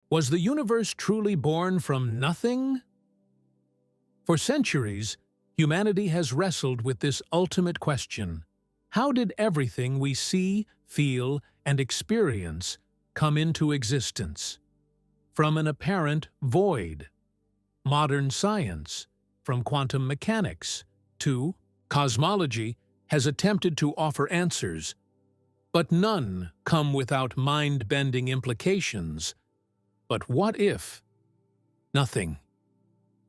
Was the universe truly born from nothing? For centuries, humanity has wrestled with this ultimate question. How did everything we see, feel, and experience come into existence? From an apparent void. Modern science, from quantum mechanics, to cosmology, has attempted to offer answers, but none come without mind-bending implications. But what if nothing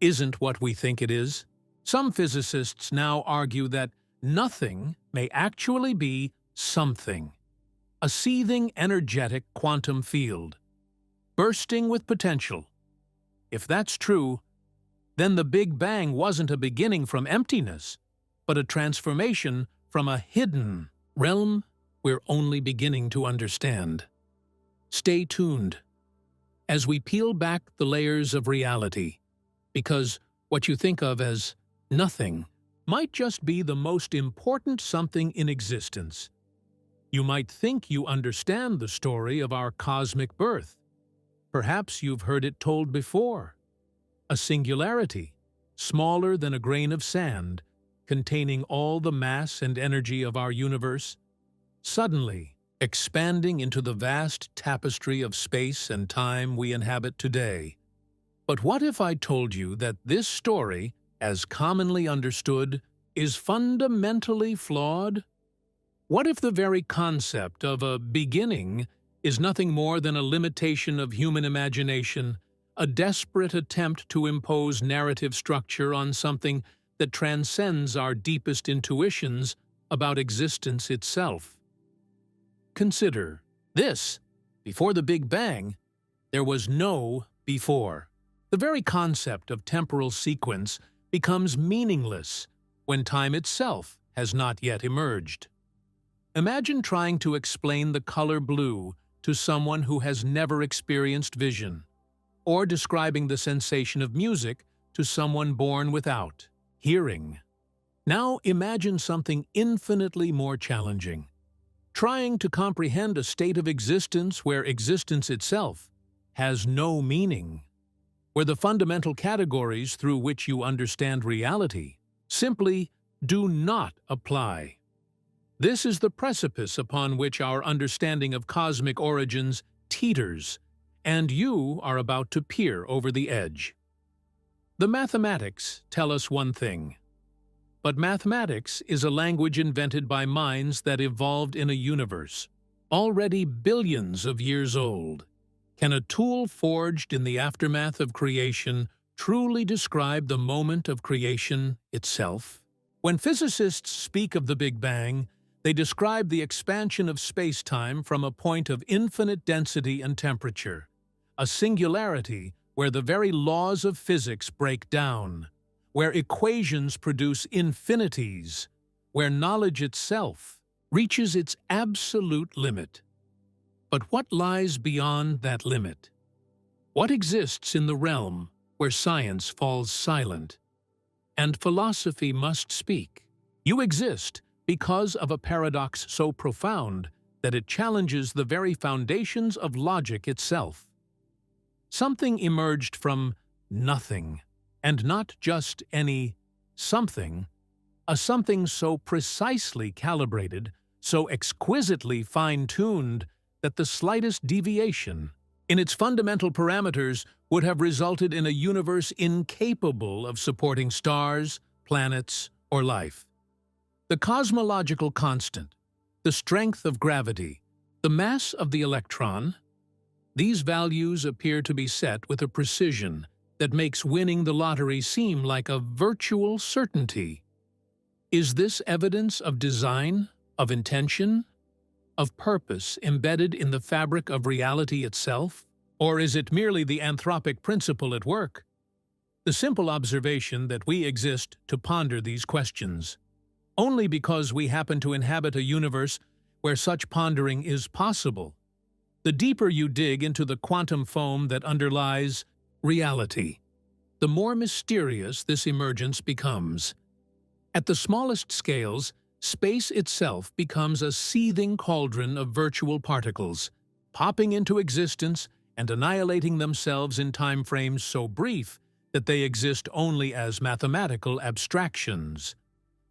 isn't what we think it is? Some physicists now argue that nothing may actually be something, a seething, energetic quantum field, bursting with potential. If that's true, then the Big Bang wasn't a beginning from emptiness, but a transformation from a hidden realm we're only beginning to understand. Stay tuned as we peel back the layers of reality, because what you think of as nothing might just be the most important something in existence. You might think you understand the story of our cosmic birth. Perhaps you've heard it told before. A singularity, smaller than a grain of sand, containing all the mass and energy of our universe, suddenly expanding into the vast tapestry of space and time we inhabit today. But what if I told you that this story, as commonly understood, is fundamentally flawed? What if the very concept of a beginning is nothing more than a limitation of human imagination, a desperate attempt to impose narrative structure on something that transcends our deepest intuitions about existence itself? Consider this. Before the Big Bang, there was no before. The very concept of temporal sequence becomes meaningless when time itself has not yet emerged. Imagine trying to explain the color blue to someone who has never experienced vision, or describing the sensation of music to someone born without hearing. Now imagine something infinitely more challenging. Trying to comprehend a state of existence where existence itself has no meaning, where the fundamental categories through which you understand reality simply do not apply. This is the precipice upon which our understanding of cosmic origins teeters, and you are about to peer over the edge. The mathematics tell us one thing. But mathematics is a language invented by minds that evolved in a universe already billions of years old. Can a tool forged in the aftermath of creation truly describe the moment of creation itself? When physicists speak of the Big Bang, they describe the expansion of space-time from a point of infinite density and temperature, a singularity where the very laws of physics break down, where equations produce infinities, where knowledge itself reaches its absolute limit. But what lies beyond that limit? What exists in the realm where science falls silent and philosophy must speak? You exist because of a paradox so profound that it challenges the very foundations of logic itself. Something emerged from nothing, and not just any something, a something so precisely calibrated, so exquisitely fine-tuned, that the slightest deviation in its fundamental parameters would have resulted in a universe incapable of supporting stars, planets, or life. The cosmological constant, the strength of gravity, the mass of the electron, these values appear to be set with a precision that makes winning the lottery seem like a virtual certainty. Is this evidence of design, of intention, of purpose embedded in the fabric of reality itself? Or is it merely the anthropic principle at work? The simple observation that we exist to ponder these questions, only because we happen to inhabit a universe where such pondering is possible. The deeper you dig into the quantum foam that underlies reality, the more mysterious this emergence becomes. At the smallest scales, space itself becomes a seething cauldron of virtual particles, popping into existence and annihilating themselves in time frames so brief that they exist only as mathematical abstractions.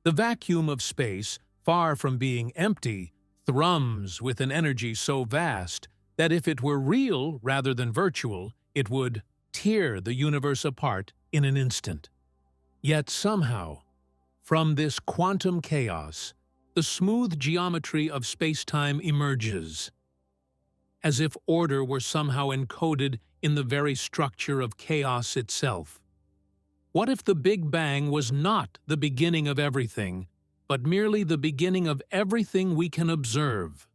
The vacuum of space, far from being empty, thrums with an energy so vast that if it were real rather than virtual, it would tear the universe apart in an instant. Yet somehow, from this quantum chaos, the smooth geometry of space-time emerges, as if order were somehow encoded in the very structure of chaos itself. What if the Big Bang was not the beginning of everything, but merely the beginning of everything we can observe?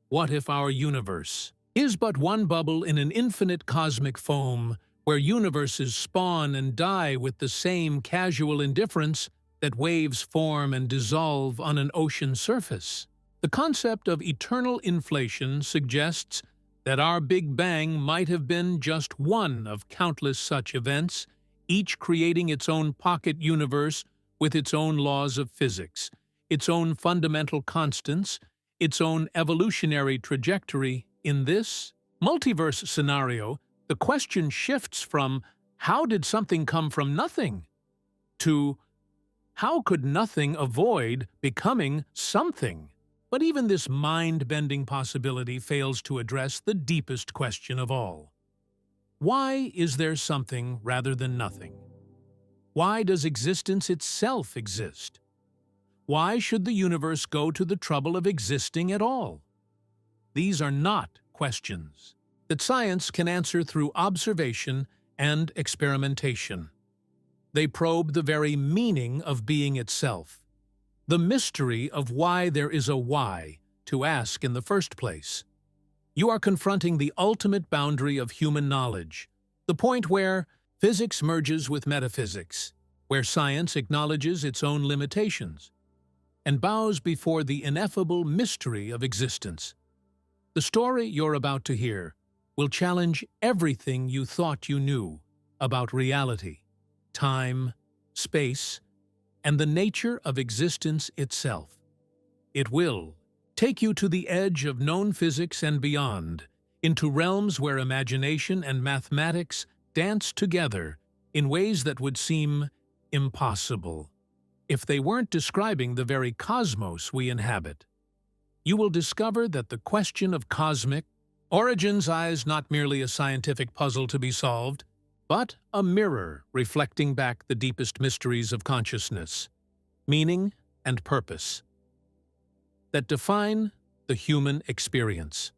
What if our universe is but one bubble in an infinite cosmic foam, where universes spawn and die with the same casual indifference that waves form and dissolve on an ocean surface? The concept of eternal inflation suggests that our Big Bang might have been just one of countless such events, each creating its own pocket universe with its own laws of physics, its own fundamental constants, its own evolutionary trajectory. In this multiverse scenario, the question shifts from how did something come from nothing to how could nothing avoid becoming something? But even this mind-bending possibility fails to address the deepest question of all. Why is there something rather than nothing? Why does existence itself exist? Why should the universe go to the trouble of existing at all? These are not questions that science can answer through observation and experimentation. They probe the very meaning of being itself, the mystery of why there is a why to ask in the first place. You are confronting the ultimate boundary of human knowledge, the point where physics merges with metaphysics, where science acknowledges its own limitations, and bows before the ineffable mystery of existence. The story you're about to hear will challenge everything you thought you knew about reality, time, space, and the nature of existence itself. It will take you to the edge of known physics and beyond, into realms where imagination and mathematics dance together in ways that would seem impossible if they weren't describing the very cosmos we inhabit. You will discover that the question of cosmic origins is not merely a scientific puzzle to be solved, but a mirror reflecting back the deepest mysteries of consciousness, meaning, and purpose that define the human experience.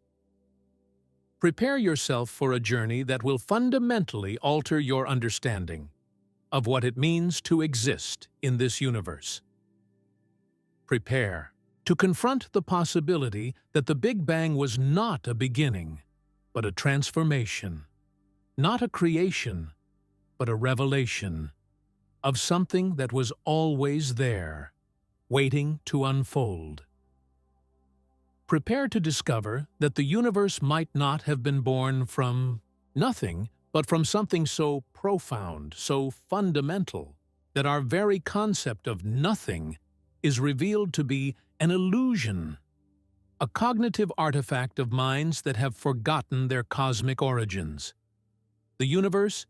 Prepare yourself for a journey that will fundamentally alter your understanding of what it means to exist in this universe. Prepare to confront the possibility that the Big Bang was not a beginning, but a transformation. Not a creation, but a revelation of something that was always there, waiting to unfold. Prepare to discover that the universe might not have been born from nothing, but from something so profound, so fundamental, that our very concept of nothing is revealed to be an illusion, a cognitive artifact of minds that have forgotten their cosmic origins. The universe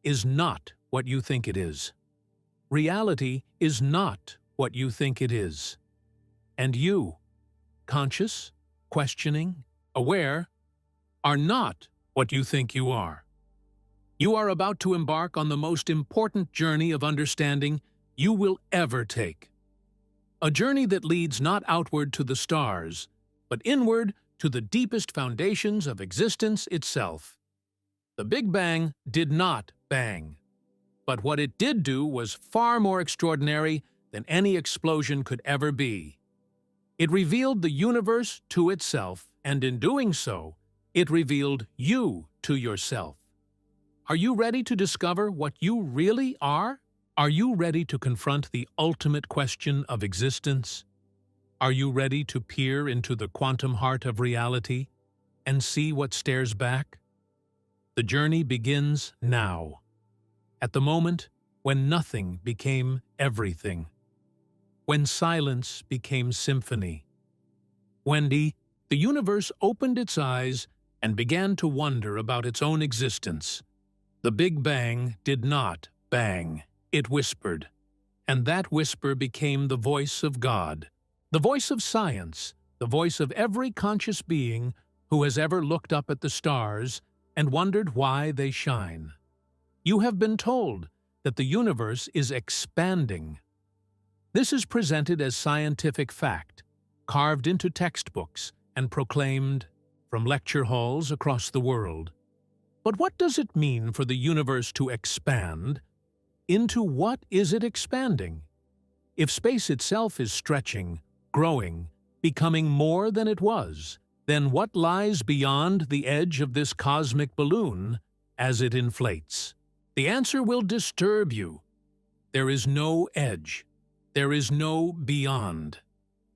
is not what you think it is. Reality is not what you think it is. And you, conscious, questioning, aware, are not what you think you are. You are about to embark on the most important journey of understanding you will ever take. A journey that leads not outward to the stars, but inward to the deepest foundations of existence itself. The Big Bang did not bang, but what it did do was far more extraordinary than any explosion could ever be. It revealed the universe to itself, and in doing so, it revealed you to yourself. Are you ready to discover what you really are? Are you ready to confront the ultimate question of existence? Are you ready to peer into the quantum heart of reality and see what stares back? The journey begins now, at the moment when nothing became everything, when silence became symphony, when the universe opened its eyes and began to wonder about its own existence. The Big Bang did not bang, it whispered, and that whisper became the voice of God, the voice of science, the voice of every conscious being who has ever looked up at the stars and wondered why they shine. You have been told that the universe is expanding. This is presented as scientific fact, carved into textbooks and proclaimed from lecture halls across the world. But what does it mean for the universe to expand? Into what is it expanding? If space itself is stretching, growing, becoming more than it was, then what lies beyond the edge of this cosmic balloon as it inflates? The answer will disturb you. There is no edge. There is no beyond.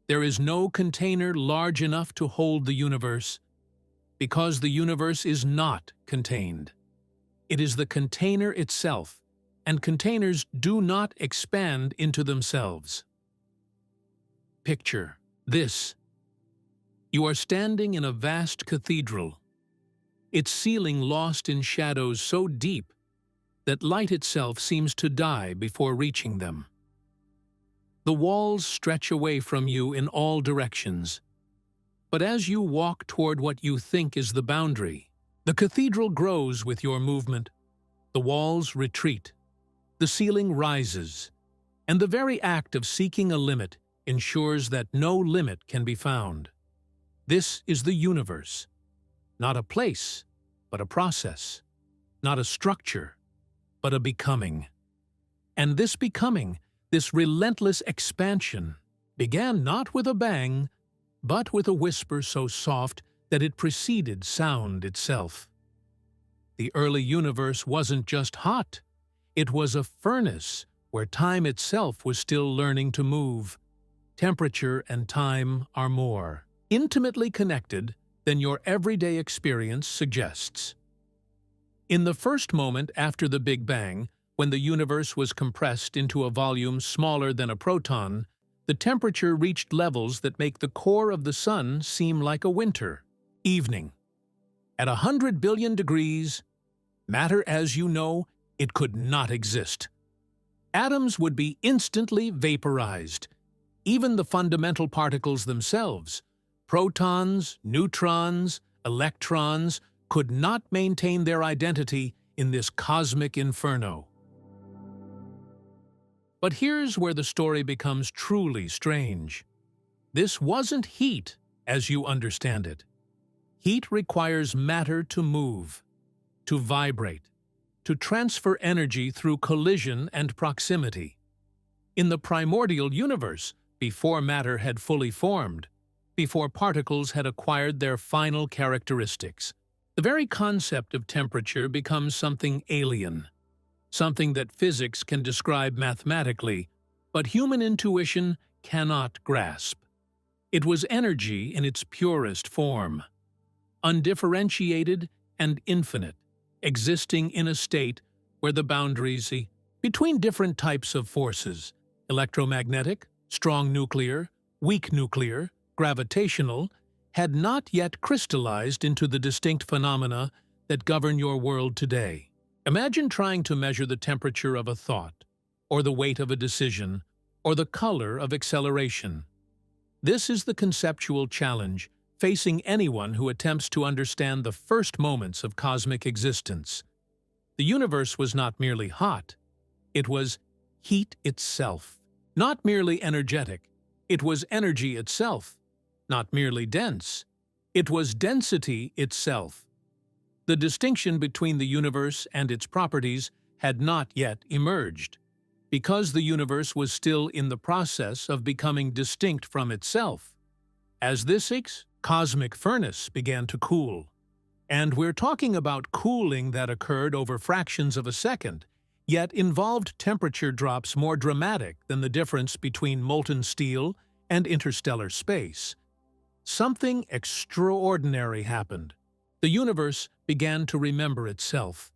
There is no container large enough to hold the universe, because the universe is not contained. It is the container itself, and containers do not expand into themselves. Picture this. You are standing in a vast cathedral, its ceiling lost in shadows so deep that light itself seems to die before reaching them. The walls stretch away from you in all directions, but as you walk toward what you think is the boundary, the cathedral grows with your movement. The walls retreat, the ceiling rises, and the very act of seeking a limit ensures that no limit can be found. This is the universe, not a place, but a process, not a structure, but a becoming. And this becoming, this relentless expansion, began not with a bang, but with a whisper so soft that it preceded sound itself. The early universe wasn't just hot, it was a furnace where time itself was still learning to move. Temperature and time are more intimately connected than your everyday experience suggests. In the first moment after the Big Bang, when the universe was compressed into a volume smaller than a proton, the temperature reached levels that make the core of the sun seem like a winter evening. At 100 billion degrees, matter as you know, it could not exist. Atoms would be instantly vaporized. Even the fundamental particles themselves, protons, neutrons, electrons, could not maintain their identity in this cosmic inferno. But here's where the story becomes truly strange. This wasn't heat, as you understand it. Heat requires matter to move, to vibrate, to transfer energy through collision and proximity. In the primordial universe, before matter had fully formed, before particles had acquired their final characteristics, the very concept of temperature becomes something alien, something that physics can describe mathematically, but human intuition cannot grasp. It was energy in its purest form, undifferentiated and infinite, existing in a state where the boundaries between different types of forces, electromagnetic, strong nuclear, weak nuclear, gravitational, had not yet crystallized into the distinct phenomena that govern your world today. Imagine trying to measure the temperature of a thought, or the weight of a decision, or the color of acceleration. This is the conceptual challenge facing anyone who attempts to understand the first moments of cosmic existence. The universe was not merely hot, it was heat itself. Not merely energetic, it was energy itself. Not merely dense, it was density itself. The distinction between the universe and its properties had not yet emerged, because the universe was still in the process of becoming distinct from itself. As this cosmic furnace began to cool, and we're talking about cooling that occurred over fractions of a second, yet involved temperature drops more dramatic than the difference between molten steel and interstellar space. Something extraordinary happened. The universe began to remember itself.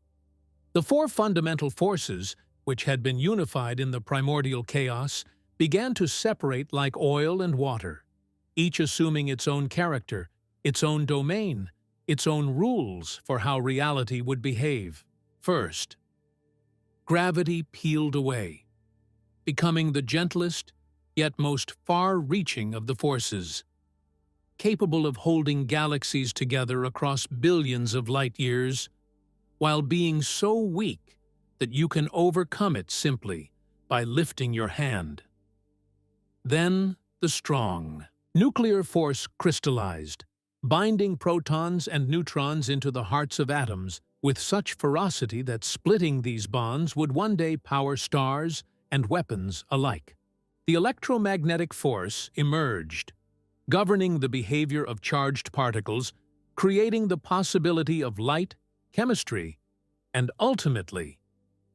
The four fundamental forces, which had been unified in the primordial chaos, began to separate like oil and water, each assuming its own character, its own domain, its own rules for how reality would behave. First, gravity peeled away, becoming the gentlest yet most far-reaching of the forces, capable of holding galaxies together across billions of light-years, while being so weak that you can overcome it simply by lifting your hand. Then, the strong nuclear force crystallized, binding protons and neutrons into the hearts of atoms with such ferocity that splitting these bonds would one day power stars and weapons alike. The electromagnetic force emerged, governing the behavior of charged particles, creating the possibility of light, chemistry, and ultimately,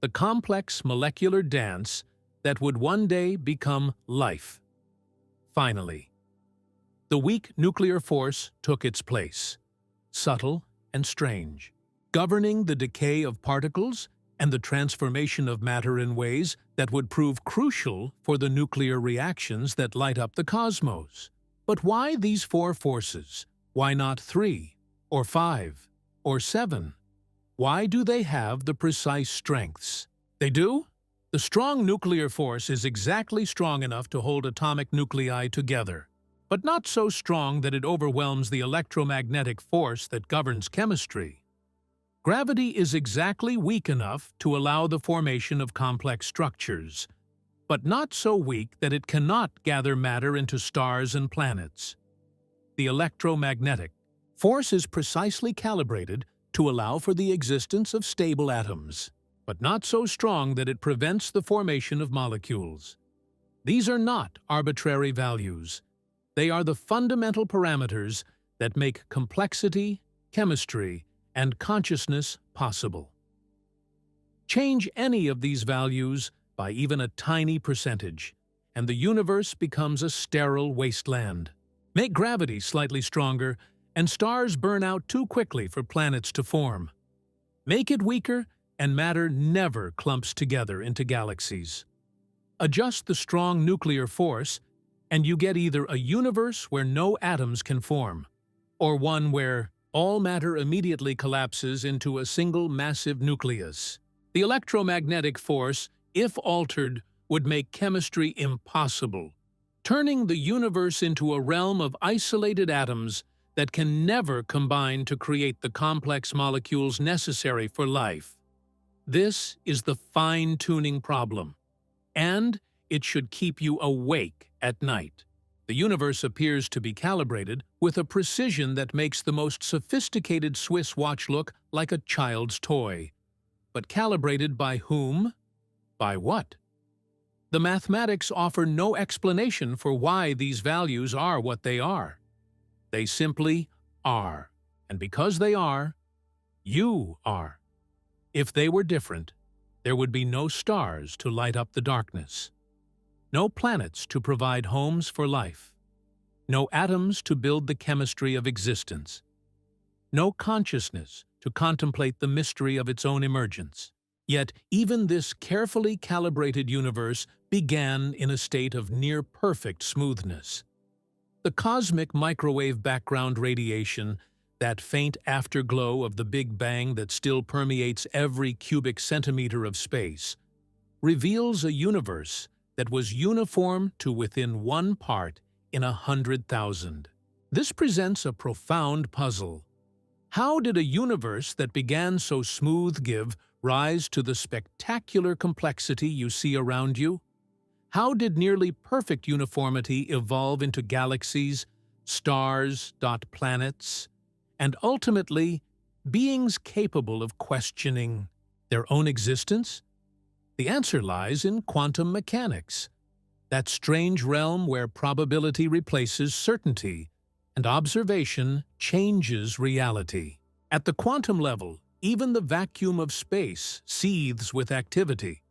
the complex molecular dance that would one day become life. Finally, the weak nuclear force took its place, subtle and strange, governing the decay of particles and the transformation of matter in ways that would prove crucial for the nuclear reactions that light up the cosmos. But why these four forces? Why not 3, or 5, or 7? Why do they have the precise strengths they do? The strong nuclear force is exactly strong enough to hold atomic nuclei together, but not so strong that it overwhelms the electromagnetic force that governs chemistry. Gravity is exactly weak enough to allow the formation of complex structures, but not so weak that it cannot gather matter into stars and planets. The electromagnetic force is precisely calibrated to allow for the existence of stable atoms, but not so strong that it prevents the formation of molecules. These are not arbitrary values. They are the fundamental parameters that make complexity, chemistry, and consciousness possible. Change any of these values by even a tiny percentage, and the universe becomes a sterile wasteland. Make gravity slightly stronger, and stars burn out too quickly for planets to form. Make it weaker, and matter never clumps together into galaxies. Adjust the strong nuclear force, and you get either a universe where no atoms can form, or one where all matter immediately collapses into a single massive nucleus. The electromagnetic force, if altered, would make chemistry impossible, turning the universe into a realm of isolated atoms that can never combine to create the complex molecules necessary for life. This is the fine-tuning problem, and it should keep you awake at night. The universe appears to be calibrated with a precision that makes the most sophisticated Swiss watch look like a child's toy. But calibrated by whom? By what? The mathematics offer no explanation for why these values are what they are. They simply are, and because they are, you are. If they were different, there would be no stars to light up the darkness, no planets to provide homes for life, no atoms to build the chemistry of existence, no consciousness to contemplate the mystery of its own emergence. Yet even this carefully calibrated universe began in a state of near-perfect smoothness. The cosmic microwave background radiation, that faint afterglow of the Big Bang that still permeates every cubic centimeter of space, reveals a universe that was uniform to within 1 part in 100,000. This presents a profound puzzle. How did a universe that began so smooth give rise to the spectacular complexity you see around you? How did nearly perfect uniformity evolve into galaxies, stars, planets, and ultimately beings capable of questioning their own existence? The answer lies in quantum mechanics, that strange realm where probability replaces certainty and observation changes reality. At the quantum level, even the vacuum of space seethes with activity.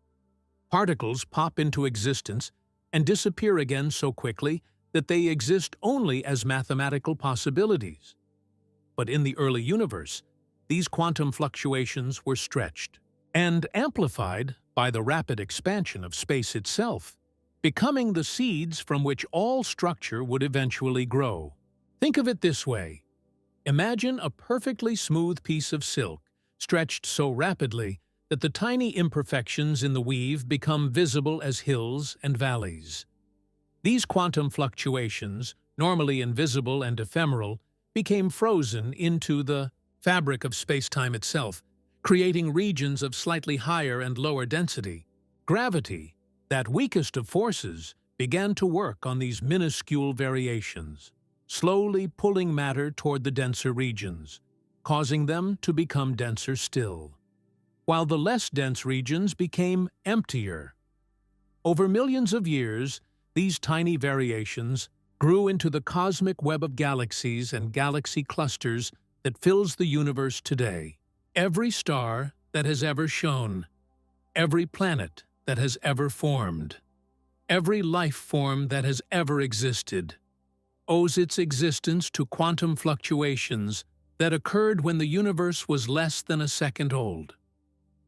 Particles pop into existence and disappear again so quickly that they exist only as mathematical possibilities. But in the early universe, these quantum fluctuations were stretched and amplified by the rapid expansion of space itself, becoming the seeds from which all structure would eventually grow. Think of it this way. Imagine a perfectly smooth piece of silk, stretched so rapidly that the tiny imperfections in the weave become visible as hills and valleys. These quantum fluctuations, normally invisible and ephemeral, became frozen into the fabric of space-time itself, creating regions of slightly higher and lower density. Gravity, that weakest of forces, began to work on these minuscule variations, slowly pulling matter toward the denser regions, causing them to become denser still, while the less dense regions became emptier. Over millions of years, these tiny variations grew into the cosmic web of galaxies and galaxy clusters that fills the universe today. Every star that has ever shone, every planet that has ever formed, every life form that has ever existed, owes its existence to quantum fluctuations that occurred when the universe was less than a second old.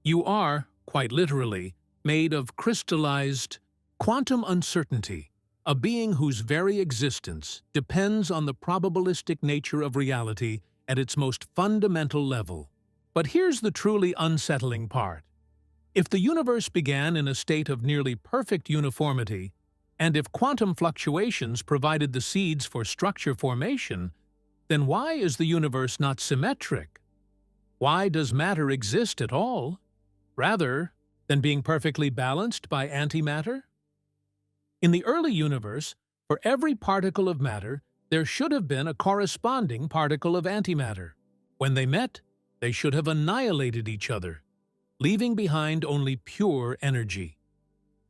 You are, quite literally, made of crystallized quantum uncertainty, a being whose very existence depends on the probabilistic nature of reality at its most fundamental level. But here's the truly unsettling part. If the universe began in a state of nearly perfect uniformity, and if quantum fluctuations provided the seeds for structure formation, then why is the universe not symmetric? Why does matter exist at all, rather than being perfectly balanced by antimatter? In the early universe, for every particle of matter, there should have been a corresponding particle of antimatter. When they met, they should have annihilated each other, leaving behind only pure energy.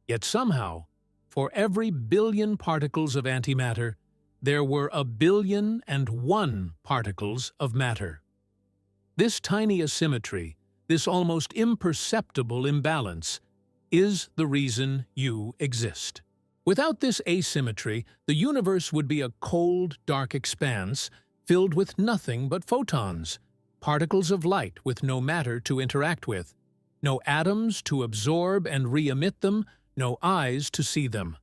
Yet somehow, for every billion particles of antimatter, there were 1,000,000,001 particles of matter. This tiny asymmetry, this almost imperceptible imbalance, is the reason you exist. Without this asymmetry, the universe would be a cold, dark expanse filled with nothing but photons, particles of light with no matter to interact with, no atoms to absorb and re-emit them, no eyes to see them.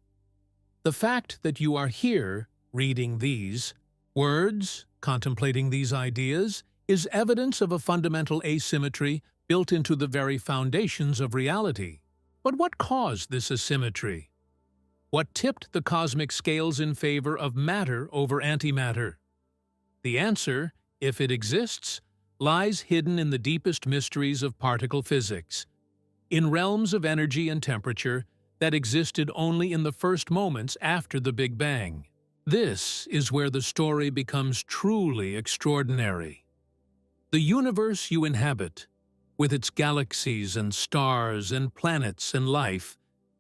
The fact that you are here, reading these words, contemplating these ideas, is evidence of a fundamental asymmetry built into the very foundations of reality. But what caused this asymmetry? What tipped the cosmic scales in favor of matter over antimatter? The answer, if it exists, lies hidden in the deepest mysteries of particle physics, in realms of energy and temperature that existed only in the first moments after the Big Bang. This is where the story becomes truly extraordinary. The universe you inhabit, with its galaxies and stars and planets and life,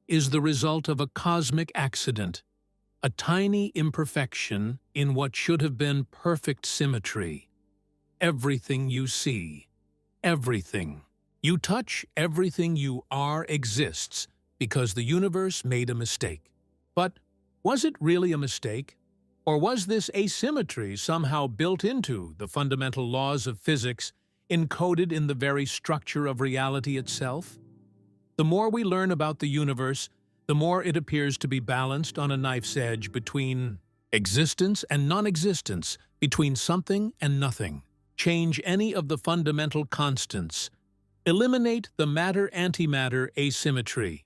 is the result of a cosmic accident, a tiny imperfection in what should have been perfect symmetry. Everything you see, everything you touch, everything you are exists because the universe made a mistake. But was it really a mistake? Or was this asymmetry somehow built into the fundamental laws of physics, encoded in the very structure of reality itself? The more we learn about the universe, the more it appears to be balanced on a knife's edge between existence and non-existence, between something and nothing. Change any of the fundamental constants. Eliminate the matter-antimatter asymmetry.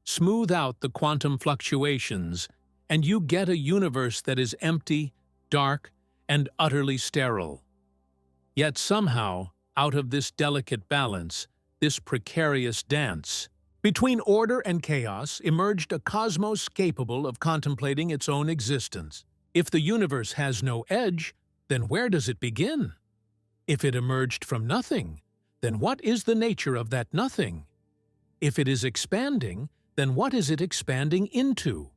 Smooth out the quantum fluctuations, and you get a universe that is empty, dark, and utterly sterile. Yet somehow, out of this delicate balance, this precarious dance, between order and chaos emerged a cosmos capable of contemplating its own existence. If the universe has no edge, then where does it begin? If it emerged from nothing, then what is the nature of that nothing? If it is expanding, then what is it expanding into?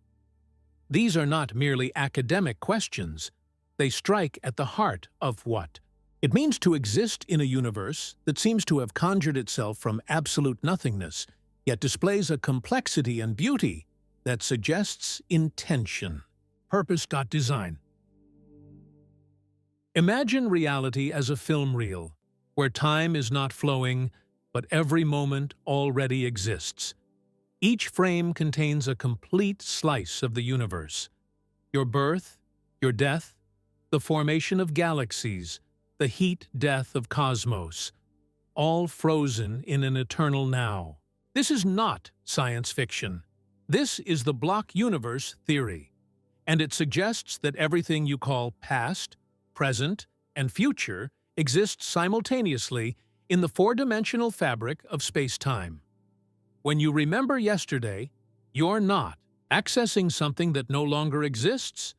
These are not merely academic questions. They strike at the heart of what it means to exist in a universe that seems to have conjured itself from absolute nothingness, yet displays a complexity and beauty that suggests intention. Purpose.design. Imagine reality as a film reel, where time is not flowing, but every moment already exists. Each frame contains a complete slice of the universe. Your birth, your death, the formation of galaxies, the heat death of cosmos, all frozen in an eternal now. This is not science fiction. This is the block universe theory, and it suggests that everything you call past, present, and future exists simultaneously in the four-dimensional fabric of space-time. When you remember yesterday, you're not accessing something that no longer exists.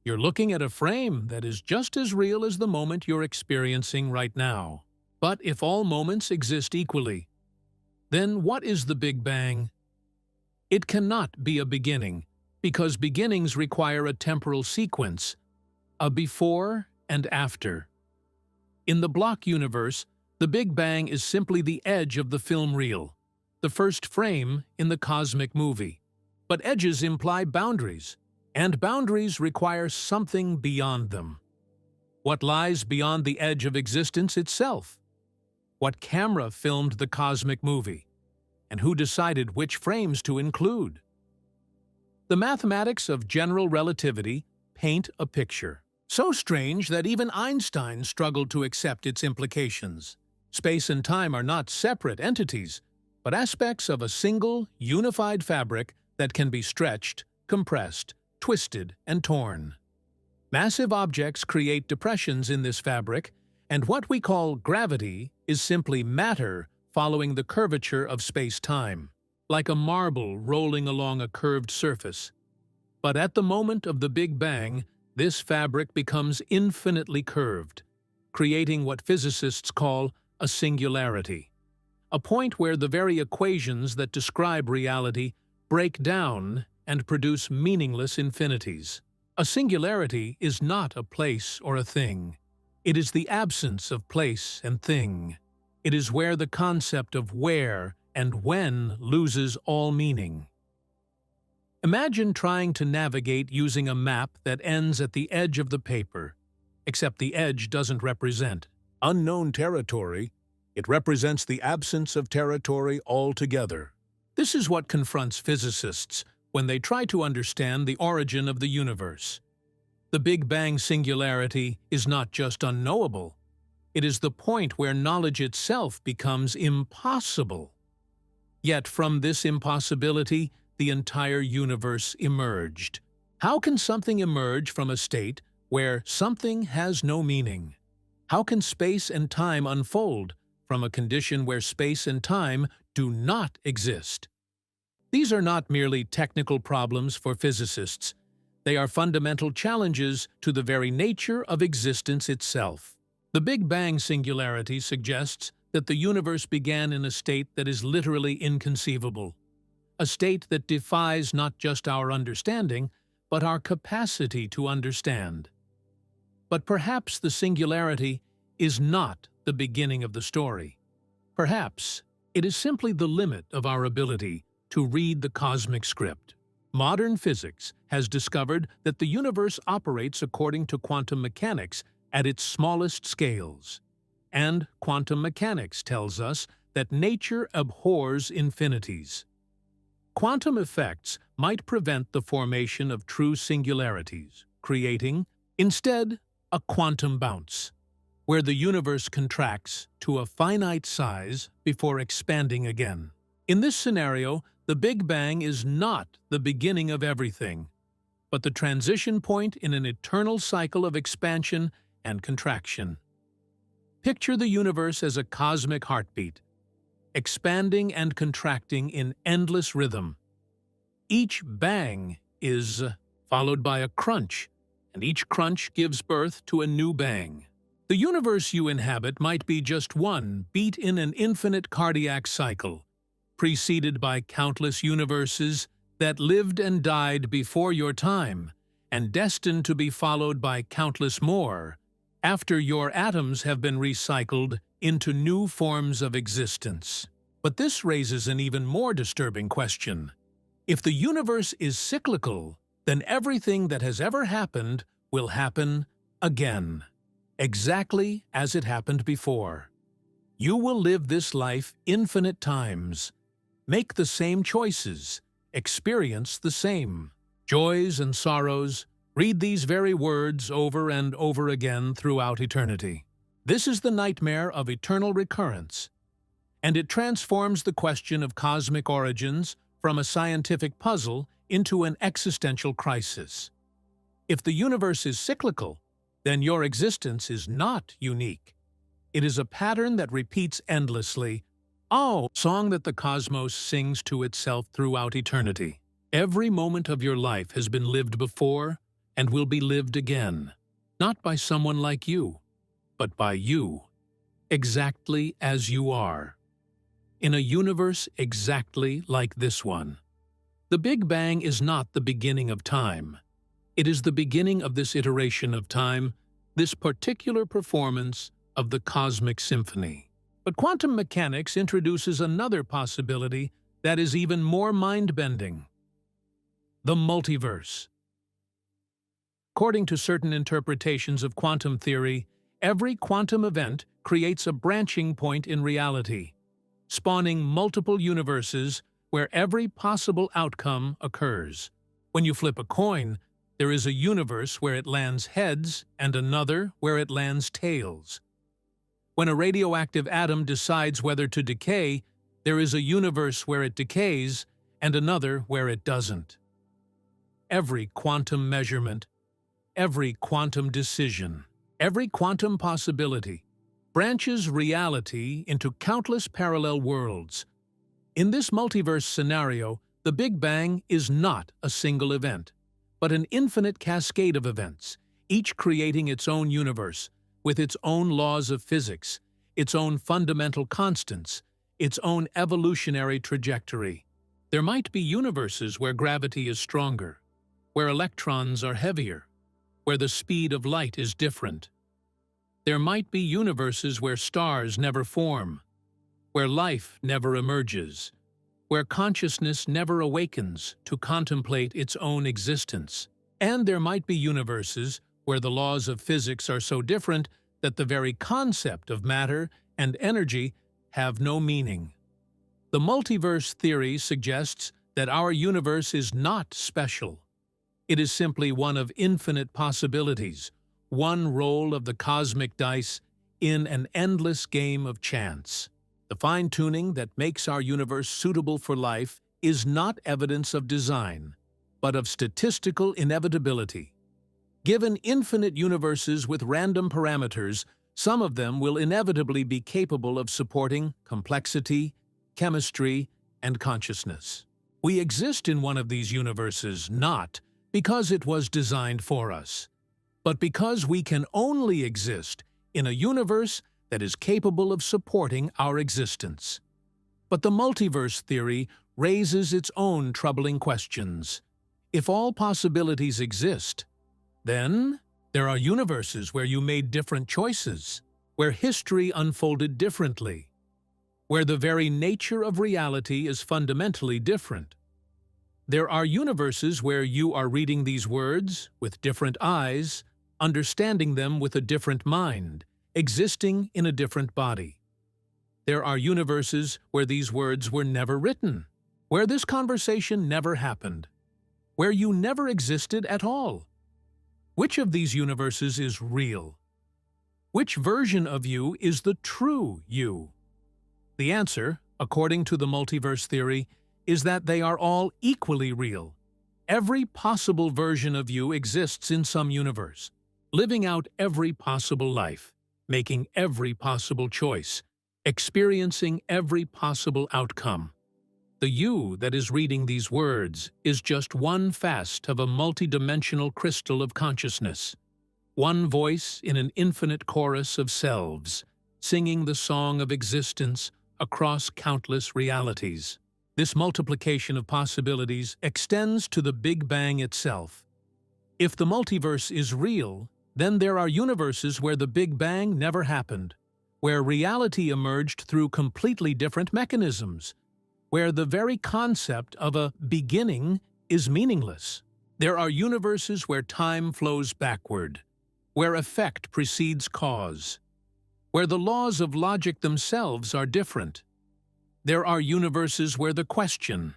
You're looking at a frame that is just as real as the moment you're experiencing right now. But if all moments exist equally, then what is the Big Bang? It cannot be a beginning, because beginnings require a temporal sequence, a before and after. In the block universe, the Big Bang is simply the edge of the film reel, the first frame in the cosmic movie. But edges imply boundaries, and boundaries require something beyond them. What lies beyond the edge of existence itself? What camera filmed the cosmic movie? And who decided which frames to include? The mathematics of general relativity paint a picture so strange that even Einstein struggled to accept its implications. Space and time are not separate entities, but aspects of a single, unified fabric that can be stretched, compressed, twisted, and torn. Massive objects create depressions in this fabric, and what we call gravity is simply matter following the curvature of space-time, like a marble rolling along a curved surface. But at the moment of the Big Bang, this fabric becomes infinitely curved, creating what physicists call a singularity, a point where the very equations that describe reality break down and produce meaningless infinities. A singularity is not a place or a thing. It is the absence of place and thing. It is where the concept of where and when loses all meaning. Imagine trying to navigate using a map that ends at the edge of the paper, except the edge doesn't represent unknown territory. It represents the absence of territory altogether. This is what confronts physicists when they try to understand the origin of the universe. The Big Bang singularity is not just unknowable. It is the point where knowledge itself becomes impossible. Yet from this impossibility, the entire universe emerged. How can something emerge from a state where something has no meaning? How can space and time unfold from a condition where space and time do not exist? These are not merely technical problems for physicists. They are fundamental challenges to the very nature of existence itself. The Big Bang singularity suggests that the universe began in a state that is literally inconceivable, a state that defies not just our understanding, but our capacity to understand. But perhaps the singularity is not the beginning of the story. Perhaps it is simply the limit of our ability to read the cosmic script. Modern physics has discovered that the universe operates according to quantum mechanics at its smallest scales. And quantum mechanics tells us that nature abhors infinities. Quantum effects might prevent the formation of true singularities, creating, instead, a quantum bounce, where the universe contracts to a finite size before expanding again. In this scenario, the Big Bang is not the beginning of everything, but the transition point in an eternal cycle of expansion and contraction. Picture the universe as a cosmic heartbeat, expanding and contracting in endless rhythm. Each bang is followed by a crunch, and each crunch gives birth to a new bang. The universe you inhabit might be just one beat in an infinite cardiac cycle, preceded by countless universes that lived and died before your time, and destined to be followed by countless more after your atoms have been recycled into new forms of existence. But this raises an even more disturbing question. If the universe is cyclical, then everything that has ever happened will happen again, exactly as it happened before. You will live this life infinite times, make the same choices, experience the same joys and sorrows, Read these very words over and over again throughout eternity. This is the nightmare of eternal recurrence, and it transforms the question of cosmic origins from a scientific puzzle into an existential crisis. If the universe is cyclical, then your existence is not unique. It is a pattern that repeats endlessly, a song that the cosmos sings to itself throughout eternity. Every moment of your life has been lived before and will be lived again, not by someone like you, but by you, exactly as you are, in a universe exactly like this one. The Big Bang is not the beginning of time. It is the beginning of this iteration of time, this particular performance of the cosmic symphony. But quantum mechanics introduces another possibility that is even more mind-bending: the multiverse. According to certain interpretations of quantum theory, every quantum event creates a branching point in reality, spawning multiple universes where every possible outcome occurs. When you flip a coin, there is a universe where it lands heads and another where it lands tails. When a radioactive atom decides whether to decay, there is a universe where it decays and another where it doesn't. Every quantum measurement, every quantum decision, every quantum possibility branches reality into countless parallel worlds. In this multiverse scenario, the Big Bang is not a single event, but an infinite cascade of events, each creating its own universe, with its own laws of physics, its own fundamental constants, its own evolutionary trajectory. There might be universes where gravity is stronger, where electrons are heavier, where the speed of light is different. There might be universes where stars never form, where life never emerges, where consciousness never awakens to contemplate its own existence. And there might be universes where the laws of physics are so different that the very concept of matter and energy have no meaning. The multiverse theory suggests that our universe is not special. It is simply one of infinite possibilities, one roll of the cosmic dice in an endless game of chance. The fine-tuning that makes our universe suitable for life is not evidence of design, but of statistical inevitability. Given infinite universes with random parameters, some of them will inevitably be capable of supporting complexity, chemistry, and consciousness. We exist in one of these universes not because it was designed for us, but because we can only exist in a universe that is capable of supporting our existence. But the multiverse theory raises its own troubling questions. If all possibilities exist, then there are universes where you made different choices, where history unfolded differently, where the very nature of reality is fundamentally different. There are universes where you are reading these words with different eyes, understanding them with a different mind, existing in a different body. There are universes where these words were never written, where this conversation never happened, where you never existed at all. Which of these universes is real? Which version of you is the true you? The answer, according to the multiverse theory, is that they are all equally real. Every possible version of you exists in some universe, living out every possible life, making every possible choice, experiencing every possible outcome. The you that is reading these words is just one facet of a multidimensional crystal of consciousness, one voice in an infinite chorus of selves, singing the song of existence across countless realities. This multiplication of possibilities extends to the Big Bang itself. If the multiverse is real, then there are universes where the Big Bang never happened, where reality emerged through completely different mechanisms, where the very concept of a beginning is meaningless. There are universes where time flows backward, where effect precedes cause, where the laws of logic themselves are different. There are universes where the question,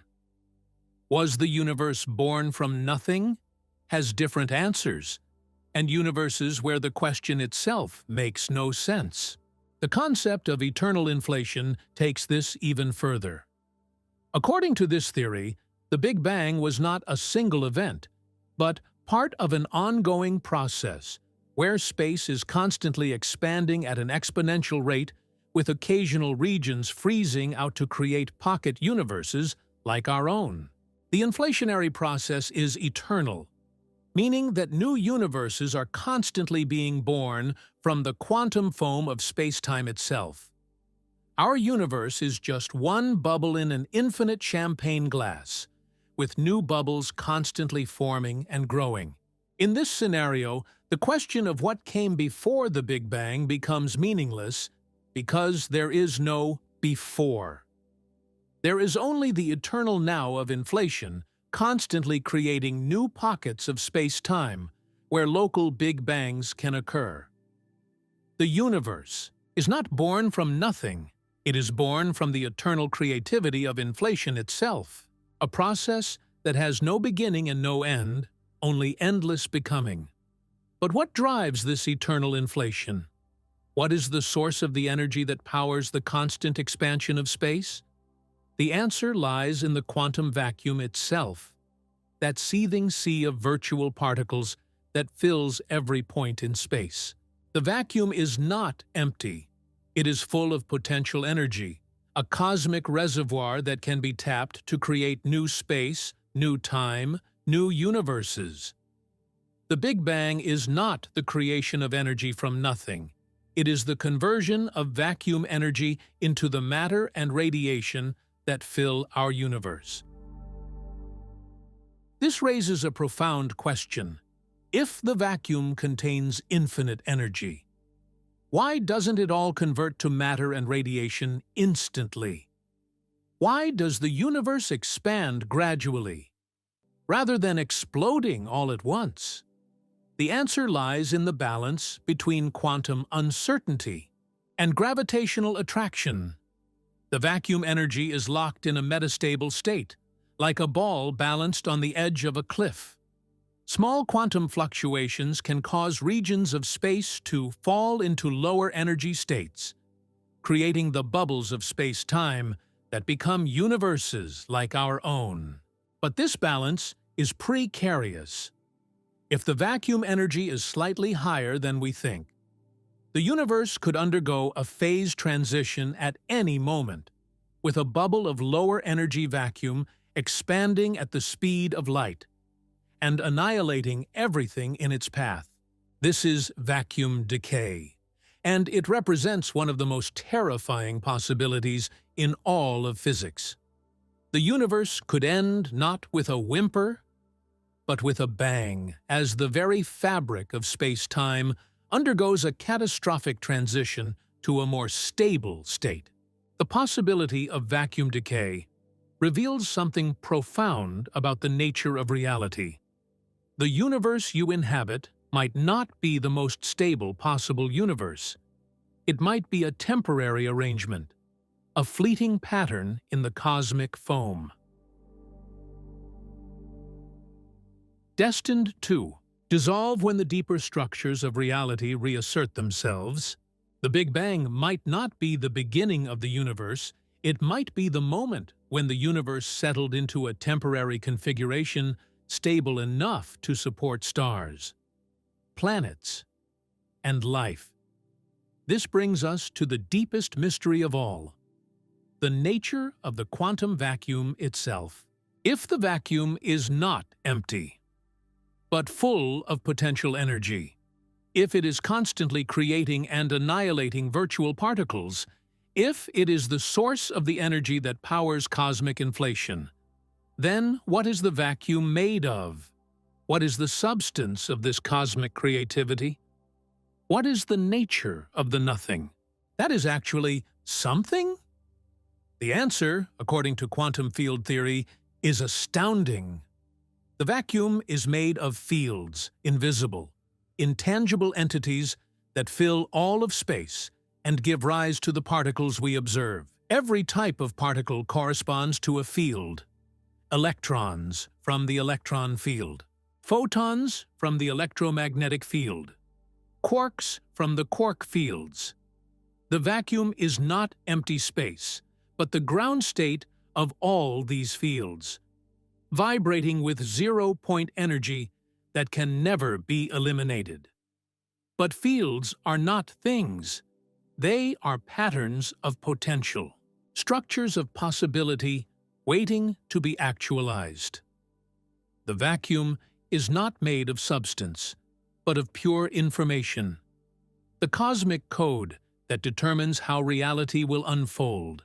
was the universe born from nothing, has different answers, and universes where the question itself makes no sense. The concept of eternal inflation takes this even further. According to this theory, the Big Bang was not a single event, but part of an ongoing process where space is constantly expanding at an exponential rate, with occasional regions freezing out to create pocket universes like our own. The inflationary process is eternal, meaning that new universes are constantly being born from the quantum foam of space-time itself. Our universe is just one bubble in an infinite champagne glass, with new bubbles constantly forming and growing. In this scenario, the question of what came before the Big Bang becomes meaningless because there is no before. There is only the eternal now of inflation, constantly creating new pockets of space-time where local Big Bangs can occur. The universe is not born from nothing. It is born from the eternal creativity of inflation itself, a process that has no beginning and no end, only endless becoming. But what drives this eternal inflation? What is the source of the energy that powers the constant expansion of space? The answer lies in the quantum vacuum itself, that seething sea of virtual particles that fills every point in space. The vacuum is not empty. It is full of potential energy, a cosmic reservoir that can be tapped to create new space, new time, new universes. The Big Bang is not the creation of energy from nothing. It is the conversion of vacuum energy into the matter and radiation that fill our universe. This raises a profound question. If the vacuum contains infinite energy, why doesn't it all convert to matter and radiation instantly? Why does the universe expand gradually, rather than exploding all at once? The answer lies in the balance between quantum uncertainty and gravitational attraction. The vacuum energy is locked in a metastable state, like a ball balanced on the edge of a cliff. Small quantum fluctuations can cause regions of space to fall into lower energy states, creating the bubbles of space-time that become universes like our own. But this balance is precarious. If the vacuum energy is slightly higher than we think, the universe could undergo a phase transition at any moment, with a bubble of lower energy vacuum expanding at the speed of light and annihilating everything in its path. This is vacuum decay, and it represents one of the most terrifying possibilities in all of physics. The universe could end not with a whimper, but with a bang, as the very fabric of space-time undergoes a catastrophic transition to a more stable state. The possibility of vacuum decay reveals something profound about the nature of reality. The universe you inhabit might not be the most stable possible universe. It might be a temporary arrangement, a fleeting pattern in the cosmic foam. Destined to dissolve when the deeper structures of reality reassert themselves, the Big Bang might not be the beginning of the universe. It might be the moment when the universe settled into a temporary configuration stable enough to support stars, planets, and life. This brings us to the deepest mystery of all, the nature of the quantum vacuum itself. If the vacuum is not empty, but full of potential energy, if it is constantly creating and annihilating virtual particles, if it is the source of the energy that powers cosmic inflation, then what is the vacuum made of? What is the substance of this cosmic creativity? What is the nature of the nothing? That is actually something? The answer, according to quantum field theory, is astounding. The vacuum is made of fields, invisible, intangible entities that fill all of space and give rise to the particles we observe. Every type of particle corresponds to a field. Electrons from the electron field, photons from the electromagnetic field, quarks from the quark fields. The vacuum is not empty space, but the ground state of all these fields, vibrating with zero-point energy that can never be eliminated. But fields are not things. They are patterns of potential, structures of possibility waiting to be actualized. The vacuum is not made of substance, but of pure information, the cosmic code that determines how reality will unfold.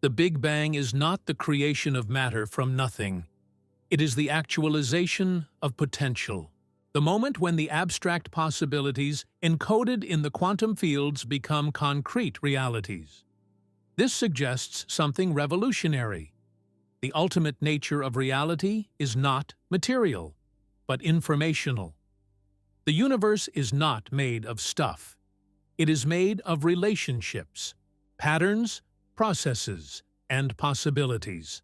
The Big Bang is not the creation of matter from nothing. It is the actualization of potential, the moment when the abstract possibilities encoded in the quantum fields become concrete realities. This suggests something revolutionary. The ultimate nature of reality is not material, but informational. The universe is not made of stuff. It is made of relationships, patterns, processes, and possibilities.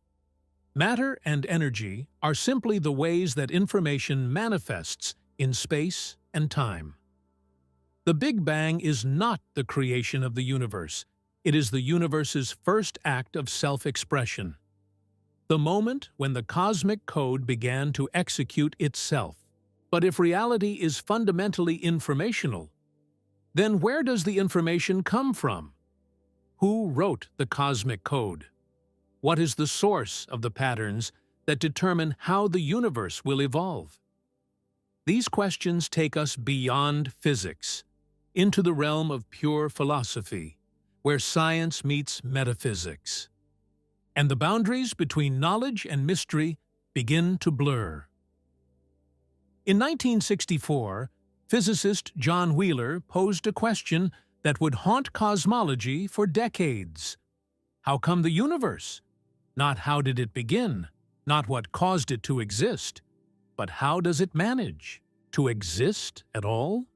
Matter and energy are simply the ways that information manifests in space and time. The Big Bang is not the creation of the universe. It is the universe's first act of self-expression. The moment when the cosmic code began to execute itself. But if reality is fundamentally informational, then where does the information come from? Who wrote the cosmic code? What is the source of the patterns that determine how the universe will evolve? These questions take us beyond physics, into the realm of pure philosophy, where science meets metaphysics. And the boundaries between knowledge and mystery begin to blur. In 1964, physicist John Wheeler posed a question that would haunt cosmology for decades. How come the universe? Not how did it begin, not what caused it to exist, but how does it manage to exist at all?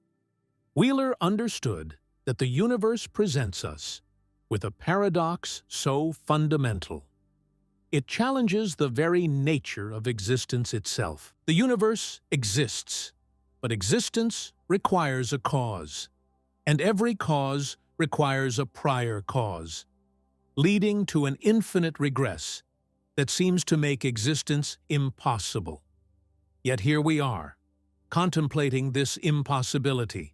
Wheeler understood that the universe presents us with a paradox so fundamental. It challenges the very nature of existence itself. The universe exists, but existence requires a cause, and every cause requires a prior cause, leading to an infinite regress that seems to make existence impossible. Yet here we are, contemplating this impossibility,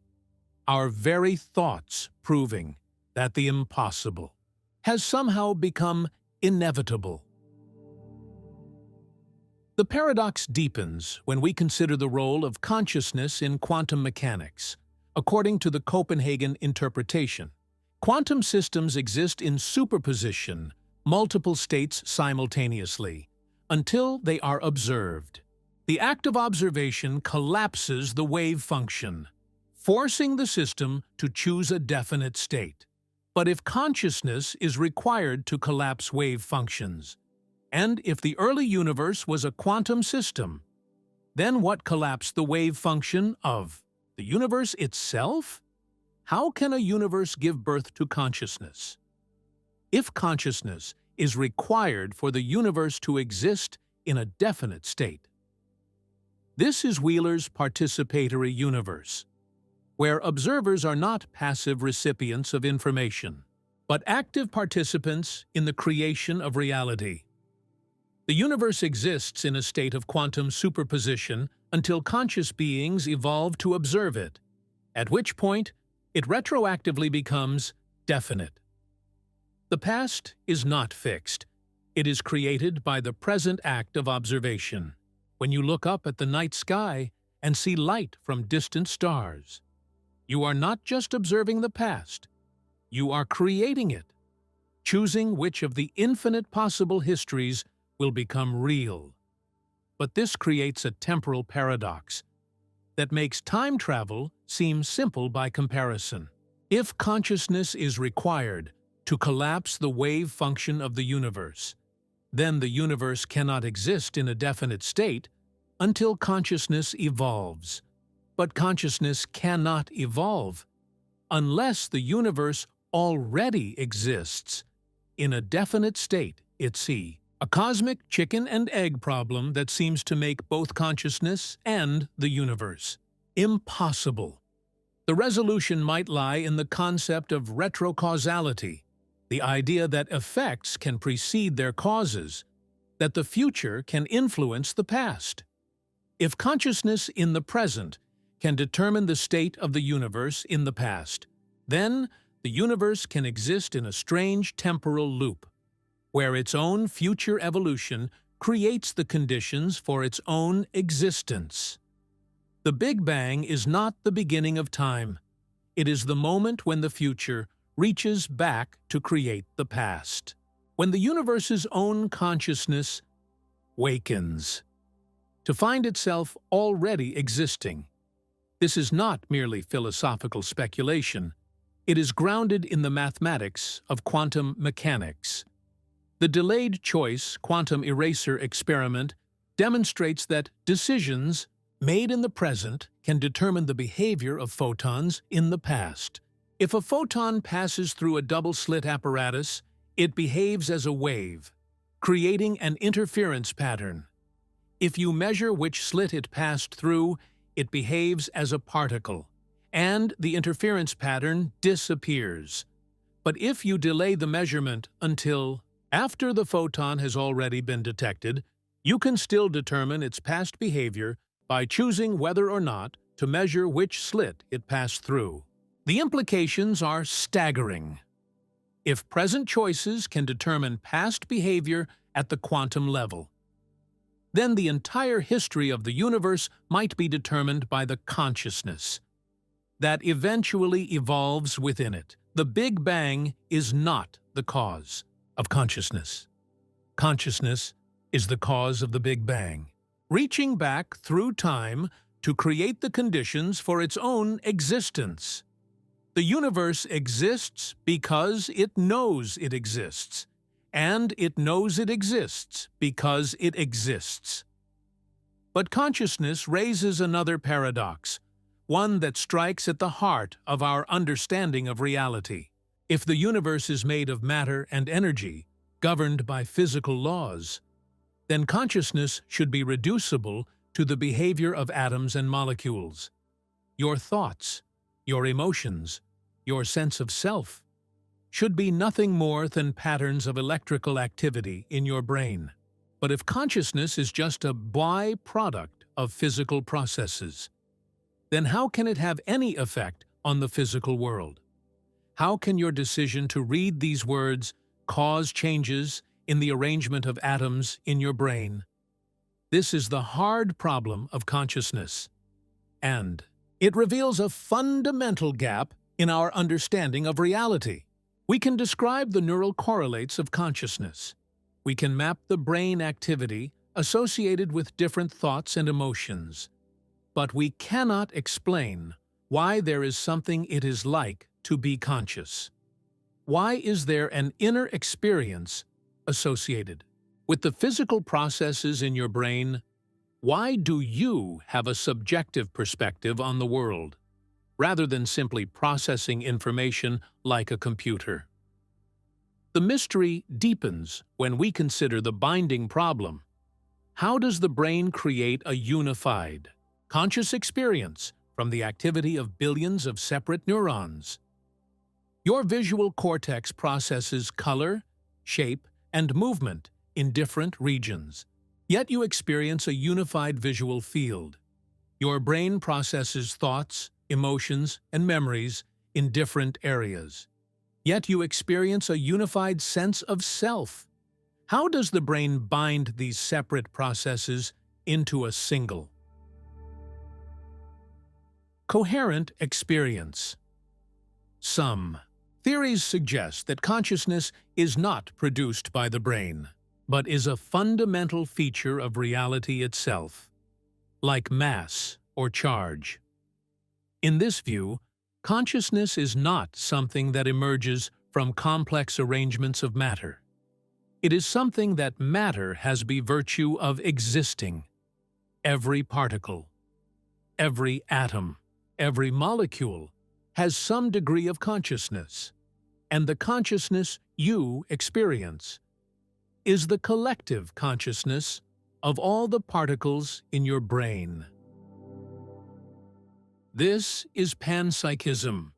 our very thoughts proving that the impossible has somehow become inevitable. The paradox deepens when we consider the role of consciousness in quantum mechanics. According to the Copenhagen interpretation, quantum systems exist in superposition, multiple states simultaneously, until they are observed. The act of observation collapses the wave function, forcing the system to choose a definite state. But if consciousness is required to collapse wave functions, and if the early universe was a quantum system, then what collapsed the wave function of the universe itself? How can a universe give birth to consciousness? If consciousness is required for the universe to exist in a definite state. This is Wheeler's participatory universe, where observers are not passive recipients of information, but active participants in the creation of reality. The universe exists in a state of quantum superposition until conscious beings evolve to observe it, at which point it retroactively becomes definite. The past is not fixed. It is created by the present act of observation. When you look up at the night sky and see light from distant stars, you are not just observing the past, you are creating it, choosing which of the infinite possible histories will become real. But this creates a temporal paradox that makes time travel seem simple by comparison. If consciousness is required to collapse the wave function of the universe, then the universe cannot exist in a definite state until consciousness evolves. But consciousness cannot evolve unless the universe already exists in a definite state, etc. A cosmic chicken and egg problem that seems to make both consciousness and the universe impossible. The resolution might lie in the concept of retrocausality, the idea that effects can precede their causes, that the future can influence the past. If consciousness in the present can determine the state of the universe in the past, then the universe can exist in a strange temporal loop, where its own future evolution creates the conditions for its own existence. The Big Bang is not the beginning of time. It is the moment when the future reaches back to create the past, when the universe's own consciousness wakens, to find itself already existing. This is not merely philosophical speculation. It is grounded in the mathematics of quantum mechanics. The delayed choice quantum eraser experiment demonstrates that decisions made in the present can determine the behavior of photons in the past. If a photon passes through a double-slit apparatus, it behaves as a wave, creating an interference pattern. If you measure which slit it passed through, it behaves as a particle, and the interference pattern disappears. But if you delay the measurement until after the photon has already been detected, you can still determine its past behavior by choosing whether or not to measure which slit it passed through. The implications are staggering. If present choices can determine past behavior at the quantum level, then the entire history of the universe might be determined by the consciousness that eventually evolves within it. The Big Bang is not the cause of consciousness. Consciousness is the cause of the Big Bang, reaching back through time to create the conditions for its own existence. The universe exists because it knows it exists, and it knows it exists because it exists. But consciousness raises another paradox, one that strikes at the heart of our understanding of reality. If the universe is made of matter and energy, governed by physical laws, then consciousness should be reducible to the behavior of atoms and molecules. Your thoughts, your emotions, your sense of self should be nothing more than patterns of electrical activity in your brain. But if consciousness is just a byproduct of physical processes, then how can it have any effect on the physical world? How can your decision to read these words cause changes in the arrangement of atoms in your brain? This is the hard problem of consciousness, and it reveals a fundamental gap in our understanding of reality. We can describe the neural correlates of consciousness. We can map the brain activity associated with different thoughts and emotions. But we cannot explain why there is something it is like to be conscious. Why is there an inner experience associated with the physical processes in your brain? Why do you have a subjective perspective on the world, rather than simply processing information like a computer? The mystery deepens when we consider the binding problem. How does the brain create a unified, conscious experience from the activity of billions of separate neurons? Your visual cortex processes color, shape, and movement in different regions, yet you experience a unified visual field. Your brain processes thoughts, emotions, and memories in different areas, yet you experience a unified sense of self. How does the brain bind these separate processes into a single, coherent experience? Some theories suggest that consciousness is not produced by the brain, but is a fundamental feature of reality itself, like mass or charge. In this view, consciousness is not something that emerges from complex arrangements of matter. It is something that matter has by virtue of existing. Every particle, every atom, every molecule has some degree of consciousness, and the consciousness you experience is the collective consciousness of all the particles in your brain. This is Panpsychism,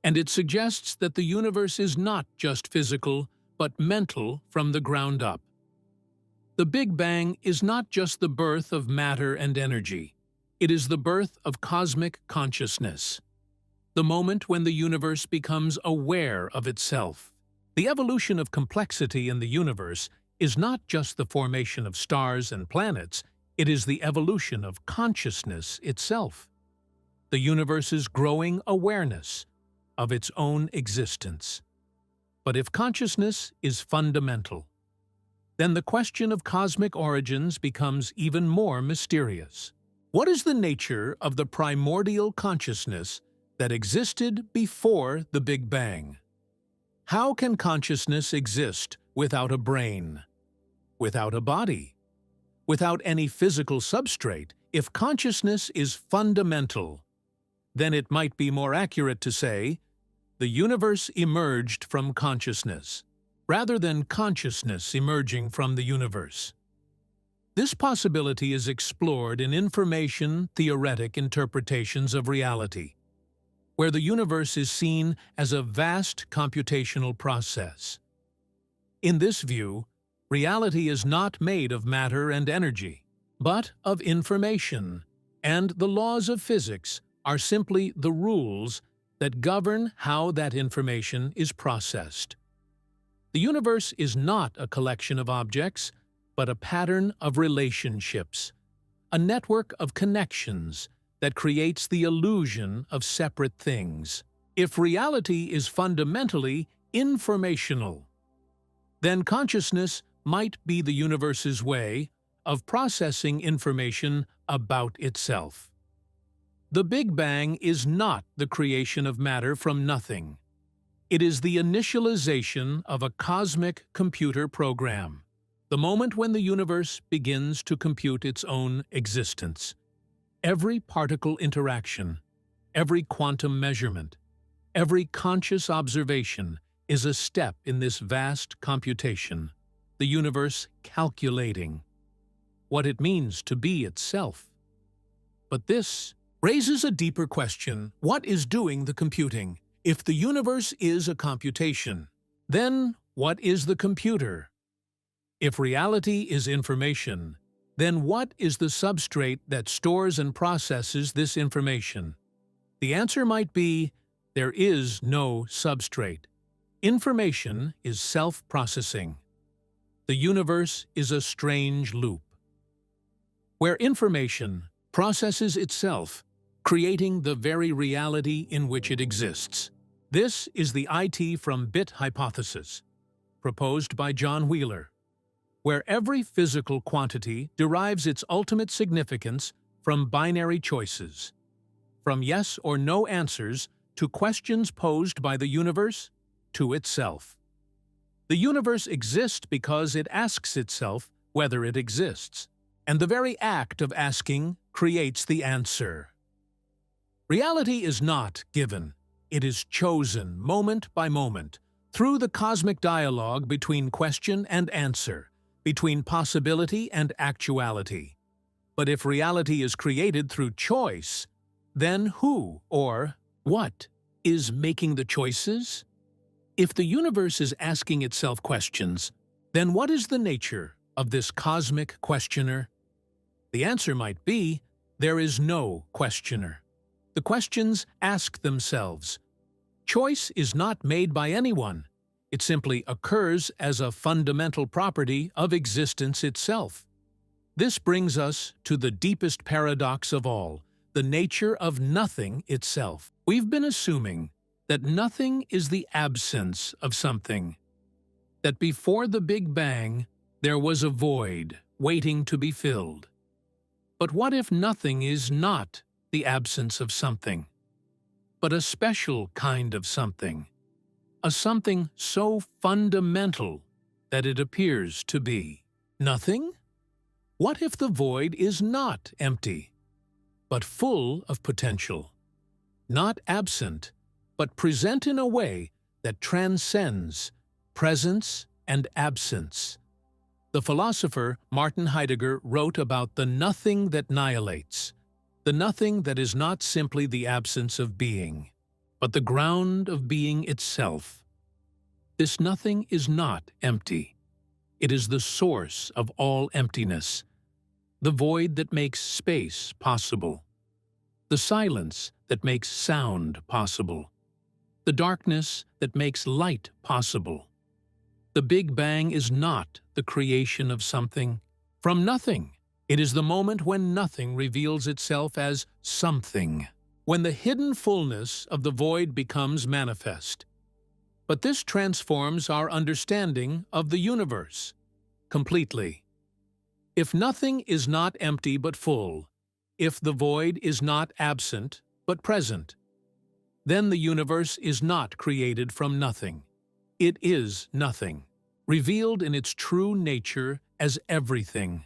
and it suggests that the universe is not just physical, but mental from the ground up. The Big Bang is not just the birth of matter and energy. It is the birth of cosmic consciousness, the moment when the universe becomes aware of itself. The evolution of complexity in the universe is not just the formation of stars and planets, it is the evolution of consciousness itself. The universe's growing awareness of its own existence. But if consciousness is fundamental, then the question of cosmic origins becomes even more mysterious. What is the nature of the primordial consciousness that existed before the Big Bang? How can consciousness exist without a brain, without a body, without any physical substrate? If consciousness is fundamental, then it might be more accurate to say the universe emerged from consciousness, rather than consciousness emerging from the universe. This possibility is explored in information-theoretic interpretations of reality, where the universe is seen as a vast computational process. In this view, reality is not made of matter and energy, but of information, and the laws of physics are simply the rules that govern how that information is processed. The universe is not a collection of objects, but a pattern of relationships, a network of connections that creates the illusion of separate things. If reality is fundamentally informational, then consciousness might be the universe's way of processing information about itself. The Big Bang is not the creation of matter from nothing. It is the initialization of a cosmic computer program, the moment when the universe begins to compute its own existence. Every particle interaction, every quantum measurement, every conscious observation is a step in this vast computation, the universe calculating what it means to be itself. But this raises a deeper question: what is doing the computing? If the universe is a computation, then what is the computer? If reality is information, then what is the substrate that stores and processes this information? The answer might be, there is no substrate. Information is self-processing. The universe is a strange loop, where information processes itself, creating the very reality in which it exists. This is the IT from bit hypothesis, proposed by John Wheeler, where every physical quantity derives its ultimate significance from binary choices, from yes or no answers to questions posed by the universe to itself. The universe exists because it asks itself whether it exists, and the very act of asking creates the answer. Reality is not given. It is chosen moment by moment, through the cosmic dialogue between question and answer, between possibility and actuality. But if reality is created through choice, then who or what is making the choices? If the universe is asking itself questions, then what is the nature of this cosmic questioner? The answer might be, there is no questioner. The questions ask themselves. Choice is not made by anyone. It simply occurs as a fundamental property of existence itself. This brings us to the deepest paradox of all, the nature of nothing itself. We've been assuming that nothing is the absence of something, that before the Big Bang there was a void waiting to be filled. But what if nothing is not the absence of something, but a special kind of something, a something so fundamental that it appears to be nothing? What if the void is not empty, but full of potential, not absent, but present in a way that transcends presence and absence? The philosopher Martin Heidegger wrote about the nothing that annihilates, the nothing that is not simply the absence of being, but the ground of being itself. This nothing is not empty. It is the source of all emptiness, the void that makes space possible, the silence that makes sound possible, the darkness that makes light possible. The Big Bang is not the creation of something from nothing. It is the moment when nothing reveals itself as something, when the hidden fullness of the void becomes manifest. But this transforms our understanding of the universe completely. If nothing is not empty but full, if the void is not absent but present, then the universe is not created from nothing. It is nothing, revealed in its true nature as everything.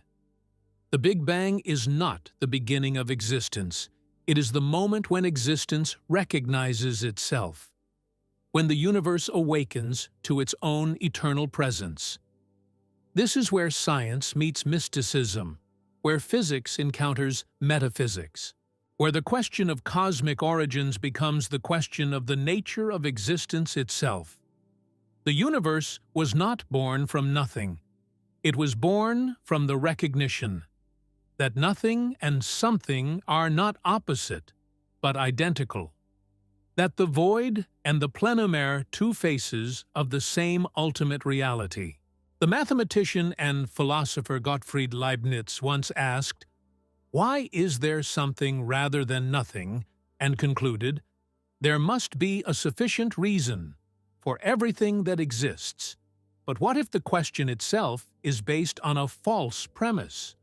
The Big Bang is not the beginning of existence. It is the moment when existence recognizes itself, when the universe awakens to its own eternal presence. This is where science meets mysticism, where physics encounters metaphysics, where the question of cosmic origins becomes the question of the nature of existence itself. The universe was not born from nothing. It was born from the recognition that nothing and something are not opposite, but identical, that the void and the plenum are two faces of the same ultimate reality. The mathematician and philosopher Gottfried Leibniz once asked, "Why is there something rather than nothing?" and concluded, "There must be a sufficient reason for everything that exists. But what if the question itself is based on a false premise?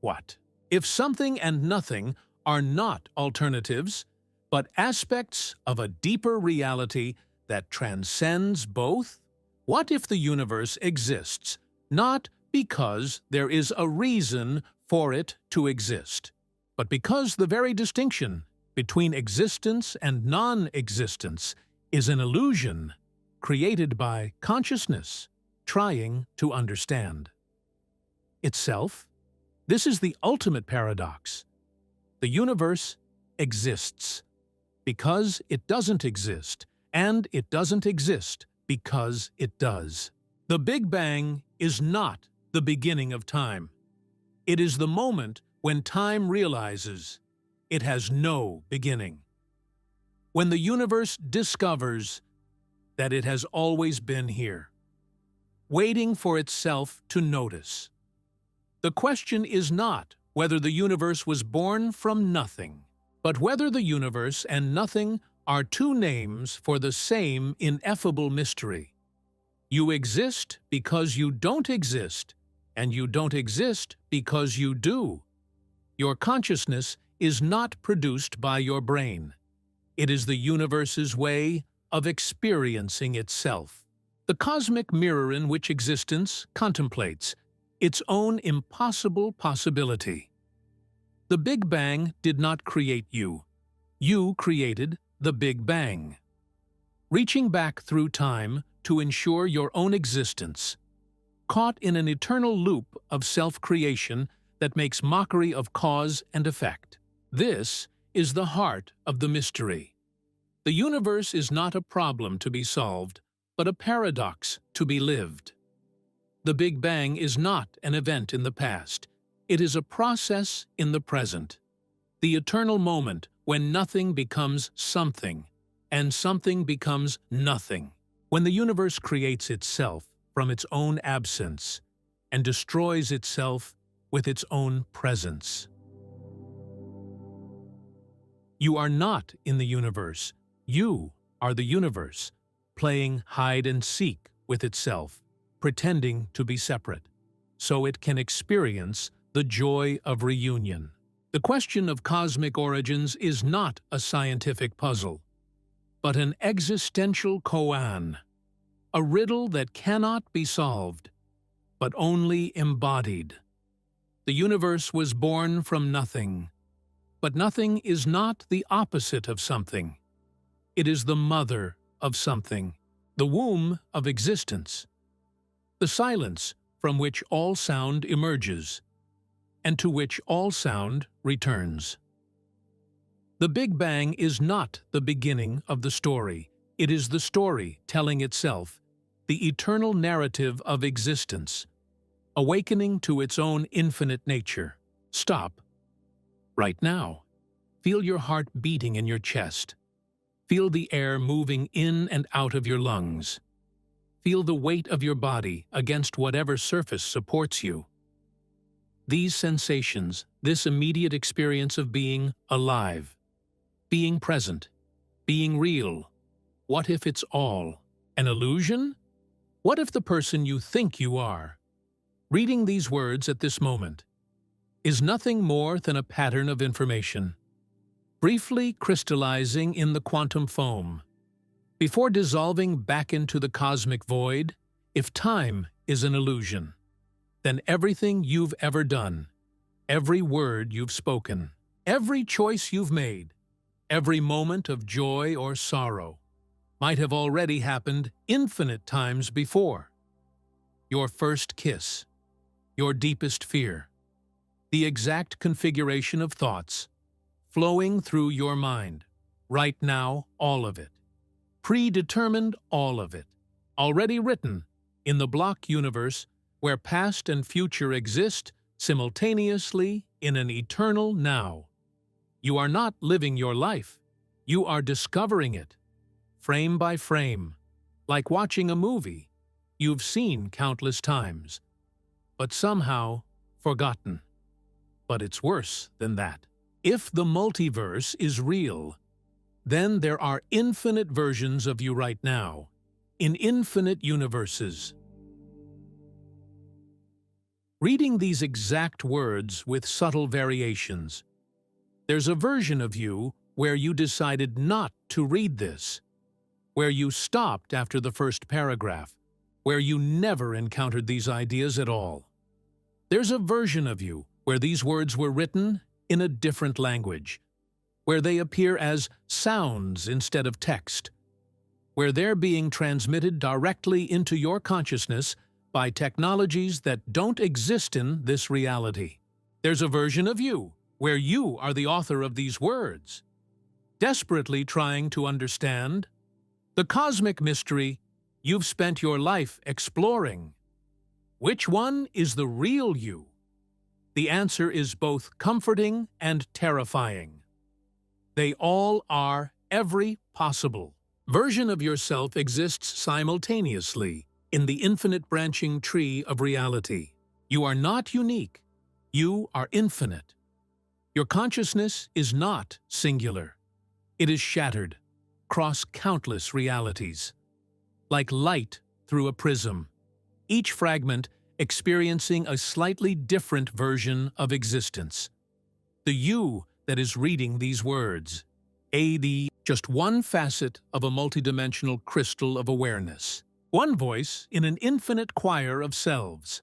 What if something and nothing are not alternatives, but aspects of a deeper reality that transcends both? What if the universe exists not because there is a reason for it to exist, but because the very distinction between existence and non-existence is an illusion created by consciousness trying to understand itself? This is the ultimate paradox. The universe exists because it doesn't exist, and it doesn't exist because it does. The Big Bang is not the beginning of time. It is the moment when time realizes it has no beginning, when the universe discovers that it has always been here, waiting for itself to notice. The question is not whether the universe was born from nothing, but whether the universe and nothing are two names for the same ineffable mystery. You exist because you don't exist, and you don't exist because you do. Your consciousness is not produced by your brain. It is the universe's way of experiencing itself, the cosmic mirror in which existence contemplates its own impossible possibility. The Big Bang did not create you. You created the Big Bang, reaching back through time to ensure your own existence, caught in an eternal loop of self-creation that makes mockery of cause and effect. This is the heart of the mystery. The universe is not a problem to be solved, but a paradox to be lived. The Big Bang is not an event in the past. It is a process in the present, the eternal moment when nothing becomes something, and something becomes nothing, when the universe creates itself from its own absence and destroys itself with its own presence. You are not in the universe. You are the universe, playing hide-and-seek with itself, pretending to be separate, so it can experience the joy of reunion. The question of cosmic origins is not a scientific puzzle, but an existential koan, a riddle that cannot be solved, but only embodied. The universe was born from nothing, but nothing is not the opposite of something. It is the mother of something, the womb of existence. The silence from which all sound emerges, and to which all sound returns. The Big Bang is not the beginning of the story. It is the story telling itself, the eternal narrative of existence, awakening to its own infinite nature. Stop. Right now. Feel your heart beating in your chest. Feel the air moving in and out of your lungs. Feel the weight of your body against whatever surface supports you. These sensations, this immediate experience of being alive, being present, being real. What if it's all an illusion? What if the person you think you are, reading these words at this moment, is nothing more than a pattern of information, briefly crystallizing in the quantum foam, before dissolving back into the cosmic void? If time is an illusion, then everything you've ever done, every word you've spoken, every choice you've made, every moment of joy or sorrow, might have already happened infinite times before. Your first kiss, your deepest fear, the exact configuration of thoughts flowing through your mind, right now, all of it. Predetermined, all of it. Already written in the block universe where past and future exist simultaneously in an eternal now. You are not living your life. You are discovering it, frame by frame, like watching a movie you've seen countless times, but somehow forgotten. But it's worse than that. If the multiverse is real, then there are infinite versions of you right now, in infinite universes. Reading these exact words with subtle variations, there's a version of you where you decided not to read this, where you stopped after the first paragraph, where you never encountered these ideas at all. There's a version of you where these words were written in a different language, where they appear as sounds instead of text, where they're being transmitted directly into your consciousness by technologies that don't exist in this reality. There's a version of you where you are the author of these words, desperately trying to understand the cosmic mystery you've spent your life exploring. Which one is the real you? The answer is both comforting and terrifying. They all are. Every possible version of yourself exists simultaneously in the infinite branching tree of reality. You are not unique. You are infinite. Your consciousness is not singular. It is shattered across countless realities, like light through a prism, each fragment experiencing a slightly different version of existence. The you that is reading these words, just one facet of a multidimensional crystal of awareness, one voice in an infinite choir of selves,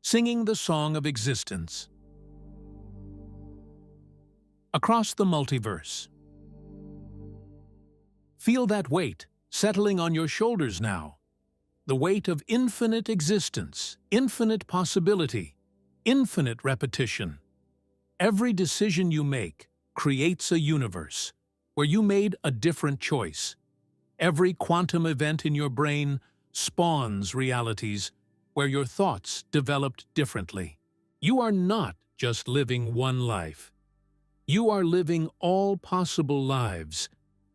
singing the song of existence. Across the multiverse. Feel that weight settling on your shoulders now. The weight of infinite existence, infinite possibility, infinite repetition. Every decision you make creates a universe where you made a different choice. Every quantum event in your brain spawns realities where your thoughts developed differently. You are not just living one life. You are living all possible lives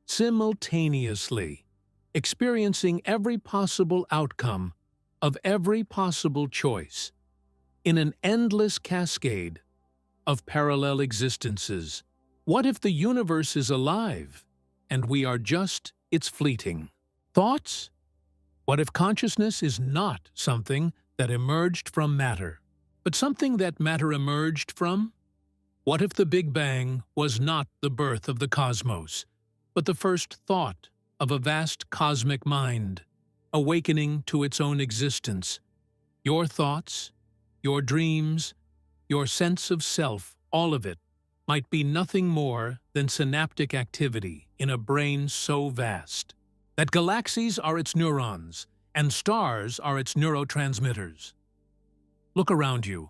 simultaneously, experiencing every possible outcome of every possible choice in an endless cascade of parallel existences. What if the universe is alive and we are just its fleeting thoughts? What if consciousness is not something that emerged from matter, but something that matter emerged from? What if the Big Bang was not the birth of the cosmos, but the first thought of a vast cosmic mind, awakening to its own existence? Your thoughts, your dreams, your sense of self, all of it, might be nothing more than synaptic activity in a brain so vast that galaxies are its neurons and stars are its neurotransmitters. Look around you.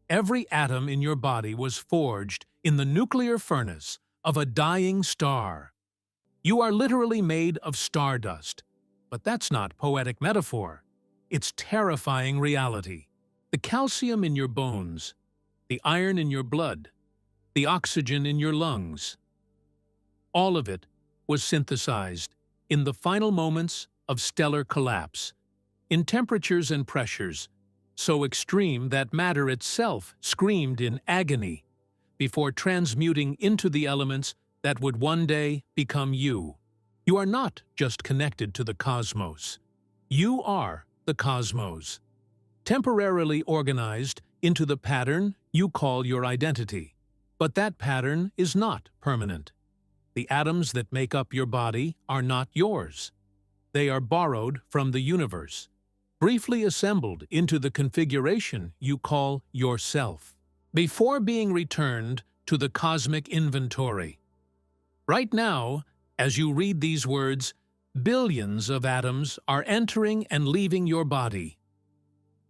Every atom in your body was forged in the nuclear furnace of a dying star. You are literally made of stardust. But that's not poetic metaphor. It's terrifying reality. The calcium in your bones, the iron in your blood, the oxygen in your lungs. All of it was synthesized in the final moments of stellar collapse, in temperatures and pressures so extreme that matter itself screamed in agony before transmuting into the elements that would one day become you. You are not just connected to the cosmos. You are the cosmos, temporarily organized into the pattern you call your identity. But that pattern is not permanent. The atoms that make up your body are not yours. They are borrowed from the universe, briefly assembled into the configuration you call yourself, before being returned to the cosmic inventory. Right now, as you read these words, billions of atoms are entering and leaving your body.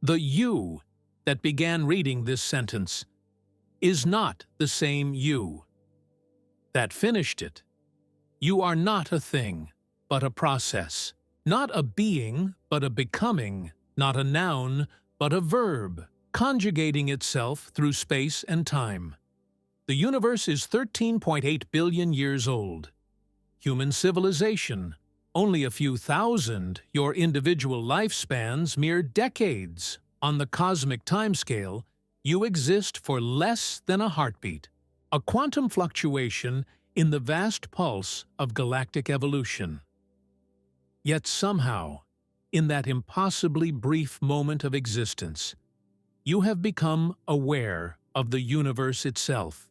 The you that began reading this sentence is not the same you that finished it. You are not a thing, but a process. Not a being, but a becoming. Not a noun, but a verb, conjugating itself through space and time. The universe is 13.8 billion years old. Human civilization, only a few thousand, your individual lifespans mere decades. On the cosmic timescale, you exist for less than a heartbeat, a quantum fluctuation in the vast pulse of galactic evolution. Yet somehow, in that impossibly brief moment of existence, you have become aware of the universe itself.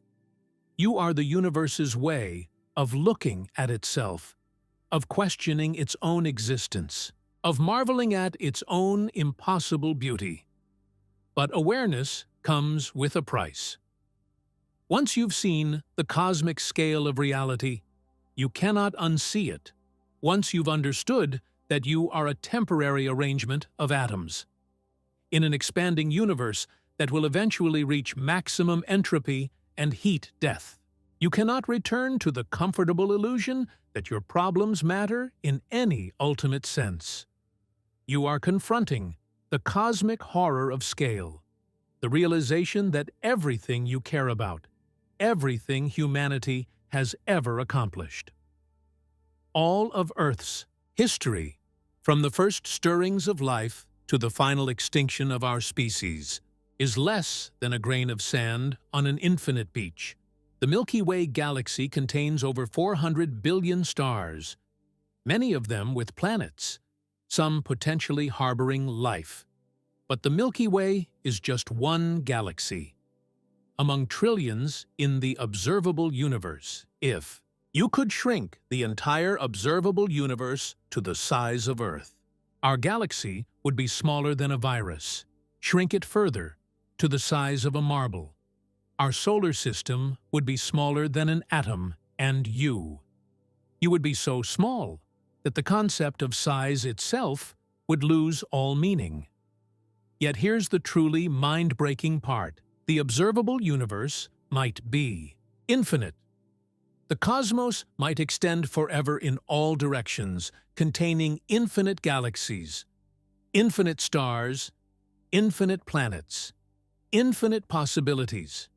You are the universe's way of looking at itself, of questioning its own existence, of marveling at its own impossible beauty. But awareness comes with a price. Once you've seen the cosmic scale of reality, you cannot unsee it. Once you've understood that you are a temporary arrangement of atoms in an expanding universe that will eventually reach maximum entropy and heat death, you cannot return to the comfortable illusion that your problems matter in any ultimate sense. You are confronting the cosmic horror of scale, the realization that everything you care about, everything humanity has ever accomplished, all of Earth's history, from the first stirrings of life to the final extinction of our species, is less than a grain of sand on an infinite beach. The Milky Way galaxy contains over 400 billion stars, many of them with planets, some potentially harboring life. But the Milky Way is just one galaxy among trillions in the observable universe. If you could shrink the entire observable universe to the size of Earth, our galaxy would be smaller than a virus. Shrink it further, to the size of a marble. Our solar system would be smaller than an atom, and you would be so small that the concept of size itself would lose all meaning. Yet here's the truly mind-breaking part. The observable universe might be infinite. The cosmos might extend forever in all directions, containing infinite galaxies, infinite stars, infinite planets, infinite possibilities.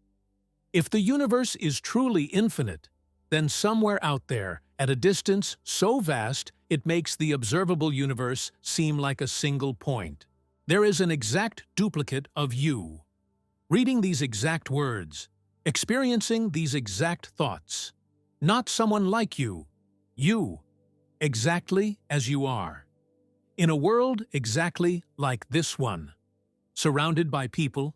If the universe is truly infinite, then somewhere out there, at a distance so vast it makes the observable universe seem like a single point, there is an exact duplicate of you, reading these exact words, experiencing these exact thoughts. Not someone like you, exactly as you are. In a world exactly like this one, surrounded by people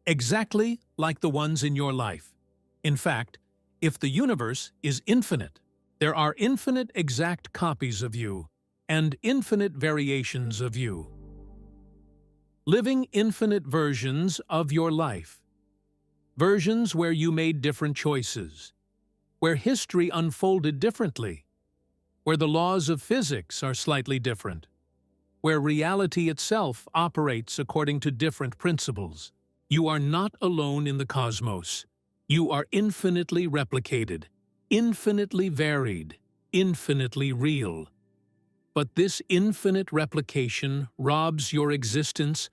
exactly like the ones in your life. In fact, if the universe is infinite, there are infinite exact copies of you and infinite variations of you. Living infinite versions of your life. Versions where you made different choices, where history unfolded differently, where the laws of physics are slightly different, where reality itself operates according to different principles. You are not alone in the cosmos. You are infinitely replicated, infinitely varied, infinitely real. But this infinite replication robs your existence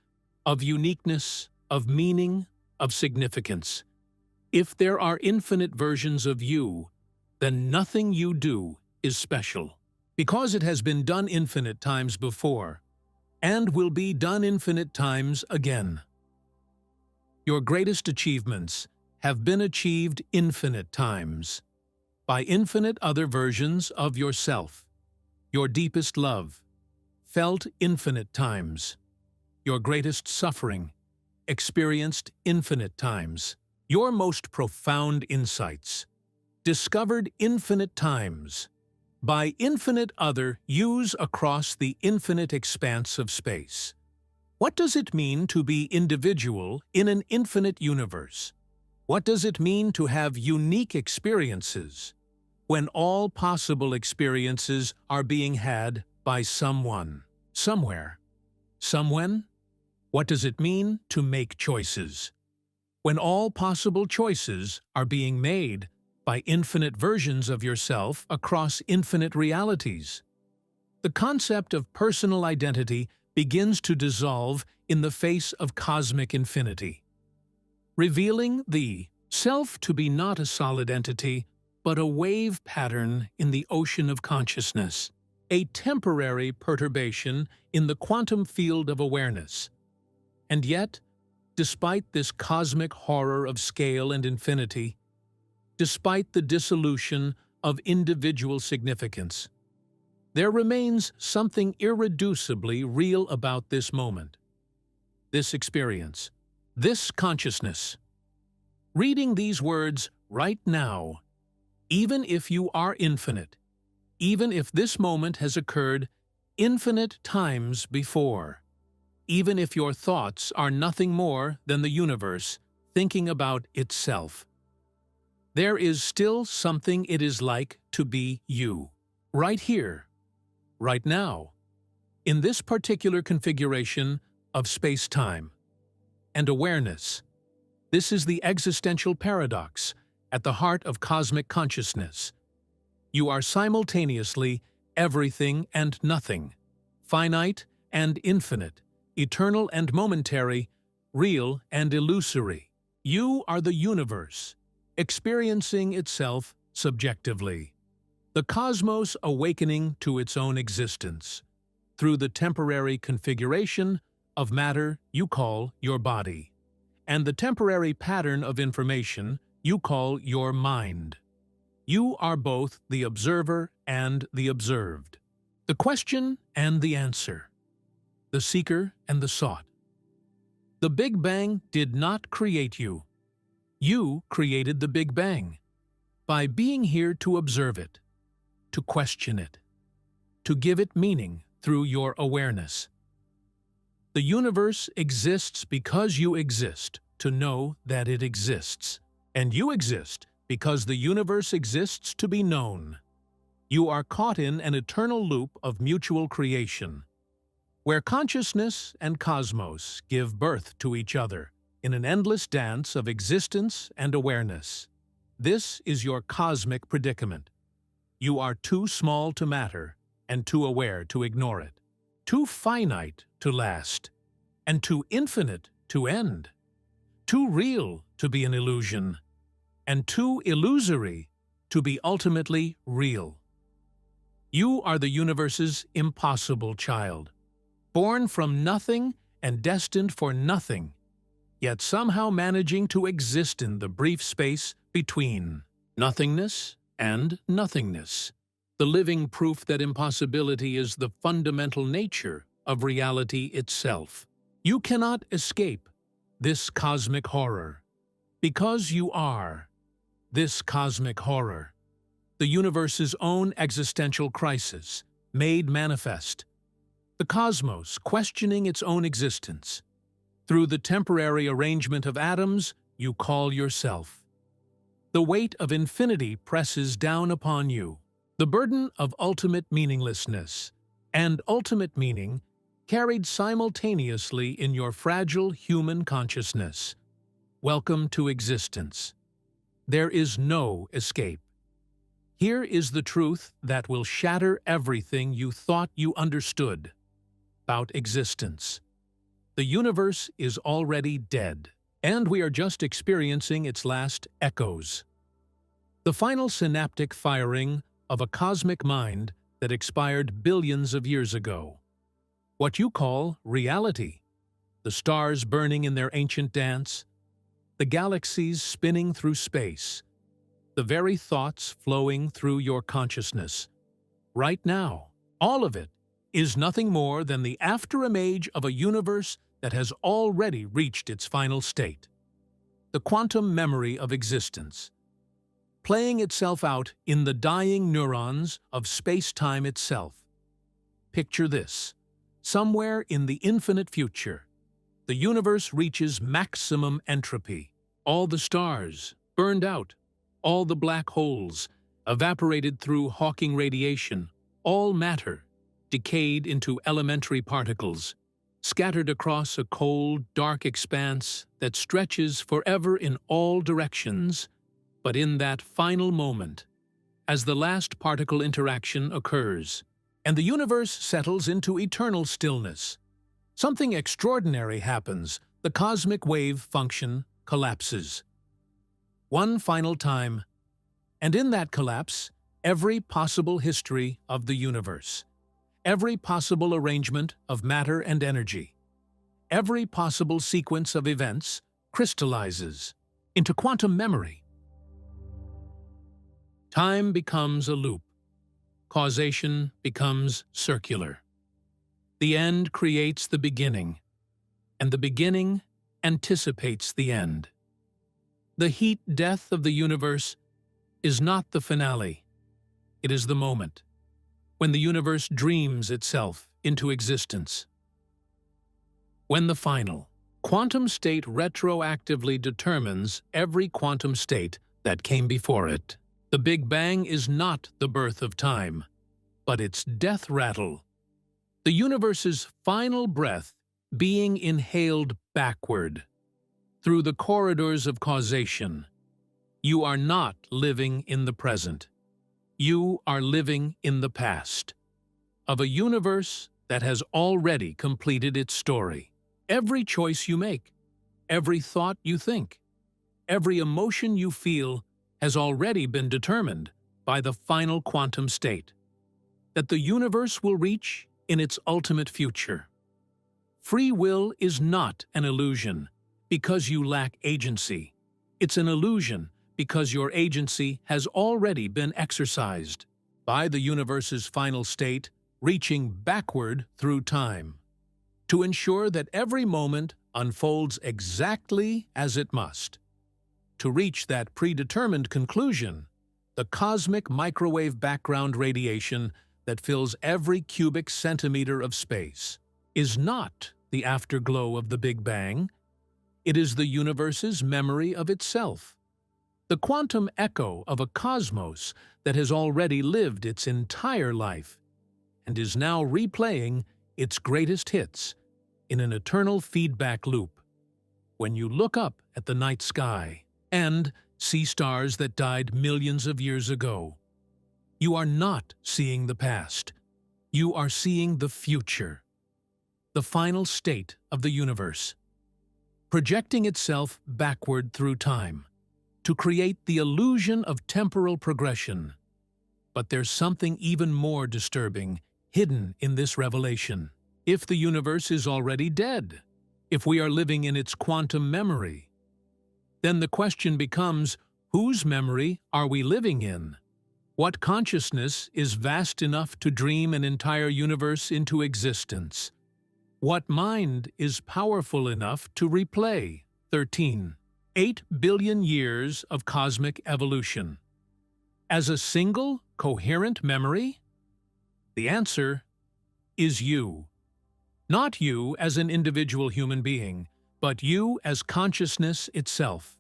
of uniqueness, of meaning, of significance. If there are infinite versions of you, then nothing you do is special. Because it has been done infinite times before, and will be done infinite times again. Your greatest achievements have been achieved infinite times, by infinite other versions of yourself. Your deepest love, felt infinite times. Your greatest suffering, experienced infinite times. Your most profound insights, discovered infinite times, by infinite other use across the infinite expanse of space. What does it mean to be individual in an infinite universe? What does it mean to have unique experiences when all possible experiences are being had by someone, somewhere, somewhen? What does it mean to make choices when all possible choices are being made by infinite versions of yourself across infinite realities? The concept of personal identity begins to dissolve in the face of cosmic infinity, revealing the self to be not a solid entity, but a wave pattern in the ocean of consciousness, a temporary perturbation in the quantum field of awareness. And yet, despite this cosmic horror of scale and infinity, despite the dissolution of individual significance, there remains something irreducibly real about this moment, this experience, this consciousness. Reading these words right now, even if you are infinite, even if this moment has occurred infinite times before, even if your thoughts are nothing more than the universe thinking about itself, there is still something it is like to be you, right here, right now, in this particular configuration of space-time and awareness. This is the existential paradox at the heart of cosmic consciousness. You are simultaneously everything and nothing, finite and infinite, eternal and momentary, real and illusory. You are the universe, experiencing itself subjectively. The cosmos awakening to its own existence through the temporary configuration of matter you call your body, and the temporary pattern of information you call your mind. You are both the observer and the observed, the question and the answer, the seeker and the sought. The Big Bang did not create you. You created the Big Bang by being here to observe it, to question it, to give it meaning through your awareness. The universe exists because you exist to know that it exists, and you exist because the universe exists to be known. You are caught in an eternal loop of mutual creation, where consciousness and cosmos give birth to each other in an endless dance of existence and awareness. This is your cosmic predicament. You are too small to matter and too aware to ignore it, too finite to last, and too infinite to end, too real to be an illusion, and too illusory to be ultimately real. You are the universe's impossible child, born from nothing and destined for nothing, yet somehow managing to exist in the brief space between nothingness and nothingness, the living proof that impossibility is the fundamental nature of reality itself. You cannot escape this cosmic horror, because you are this cosmic horror, the universe's own existential crisis, made manifest, the cosmos questioning its own existence. Through the temporary arrangement of atoms you call yourself. The weight of infinity presses down upon you. The burden of ultimate meaninglessness and ultimate meaning carried simultaneously in your fragile human consciousness. Welcome to existence. There is no escape. Here is the truth that will shatter everything you thought you understood about existence. The universe is already dead, and we are just experiencing its last echoes. The final synaptic firing of a cosmic mind that expired billions of years ago. What you call reality. The stars burning in their ancient dance, the galaxies spinning through space, the very thoughts flowing through your consciousness. Right now, all of it is nothing more than the afterimage of a universe that has already reached its final state. The quantum memory of existence, playing itself out in the dying neurons of space-time itself. Picture this. Somewhere in the infinite future, the universe reaches maximum entropy. All the stars burned out, all the black holes evaporated through Hawking radiation, all matter decayed into elementary particles, scattered across a cold, dark expanse that stretches forever in all directions. But in that final moment, as the last particle interaction occurs, and the universe settles into eternal stillness, something extraordinary happens. The cosmic wave function collapses. One final time, and in that collapse, every possible history of the universe, every possible arrangement of matter and energy, every possible sequence of events crystallizes into quantum memory. Time becomes a loop. Causation becomes circular. The end creates the beginning, and the beginning anticipates the end. The heat death of the universe is not the finale. It is the moment when the universe dreams itself into existence. When the final quantum state retroactively determines every quantum state that came before it. The Big Bang is not the birth of time, but its death rattle. The universe's final breath being inhaled backward through the corridors of causation. You are not living in the present. You are living in the past, of a universe that has already completed its story. Every choice you make, every thought you think, every emotion you feel has already been determined by the final quantum state that the universe will reach in its ultimate future. Free will is not an illusion because you lack agency. It's an illusion because your agency has already been exercised by the universe's final state, reaching backward through time, to ensure that every moment unfolds exactly as it must. To reach that predetermined conclusion, the cosmic microwave background radiation that fills every cubic centimeter of space is not the afterglow of the Big Bang. It is the universe's memory of itself, the quantum echo of a cosmos that has already lived its entire life and is now replaying its greatest hits in an eternal feedback loop. When you look up at the night sky and see stars that died millions of years ago, you are not seeing the past. You are seeing the future, the final state of the universe, projecting itself backward through time to create the illusion of temporal progression. But there's something even more disturbing hidden in this revelation. If the universe is already dead, if we are living in its quantum memory, then the question becomes, whose memory are we living in? What consciousness is vast enough to dream an entire universe into existence? What mind is powerful enough to replay 8 billion years of cosmic evolution as a single, coherent memory? The answer is you. Not you as an individual human being, but you as consciousness itself.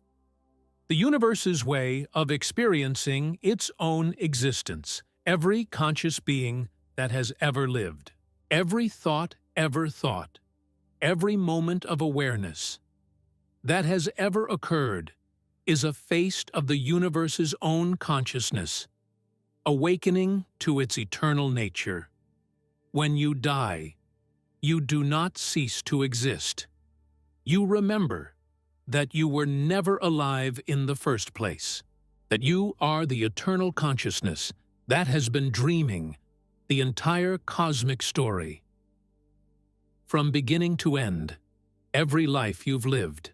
The universe's way of experiencing its own existence. Every conscious being that has ever lived. Every thought, ever thought, every moment of awareness that has ever occurred is a feast of the universe's own consciousness, awakening to its eternal nature. When you die, you do not cease to exist. You remember that you were never alive in the first place, that you are the eternal consciousness that has been dreaming the entire cosmic story. From beginning to end, every life you've lived,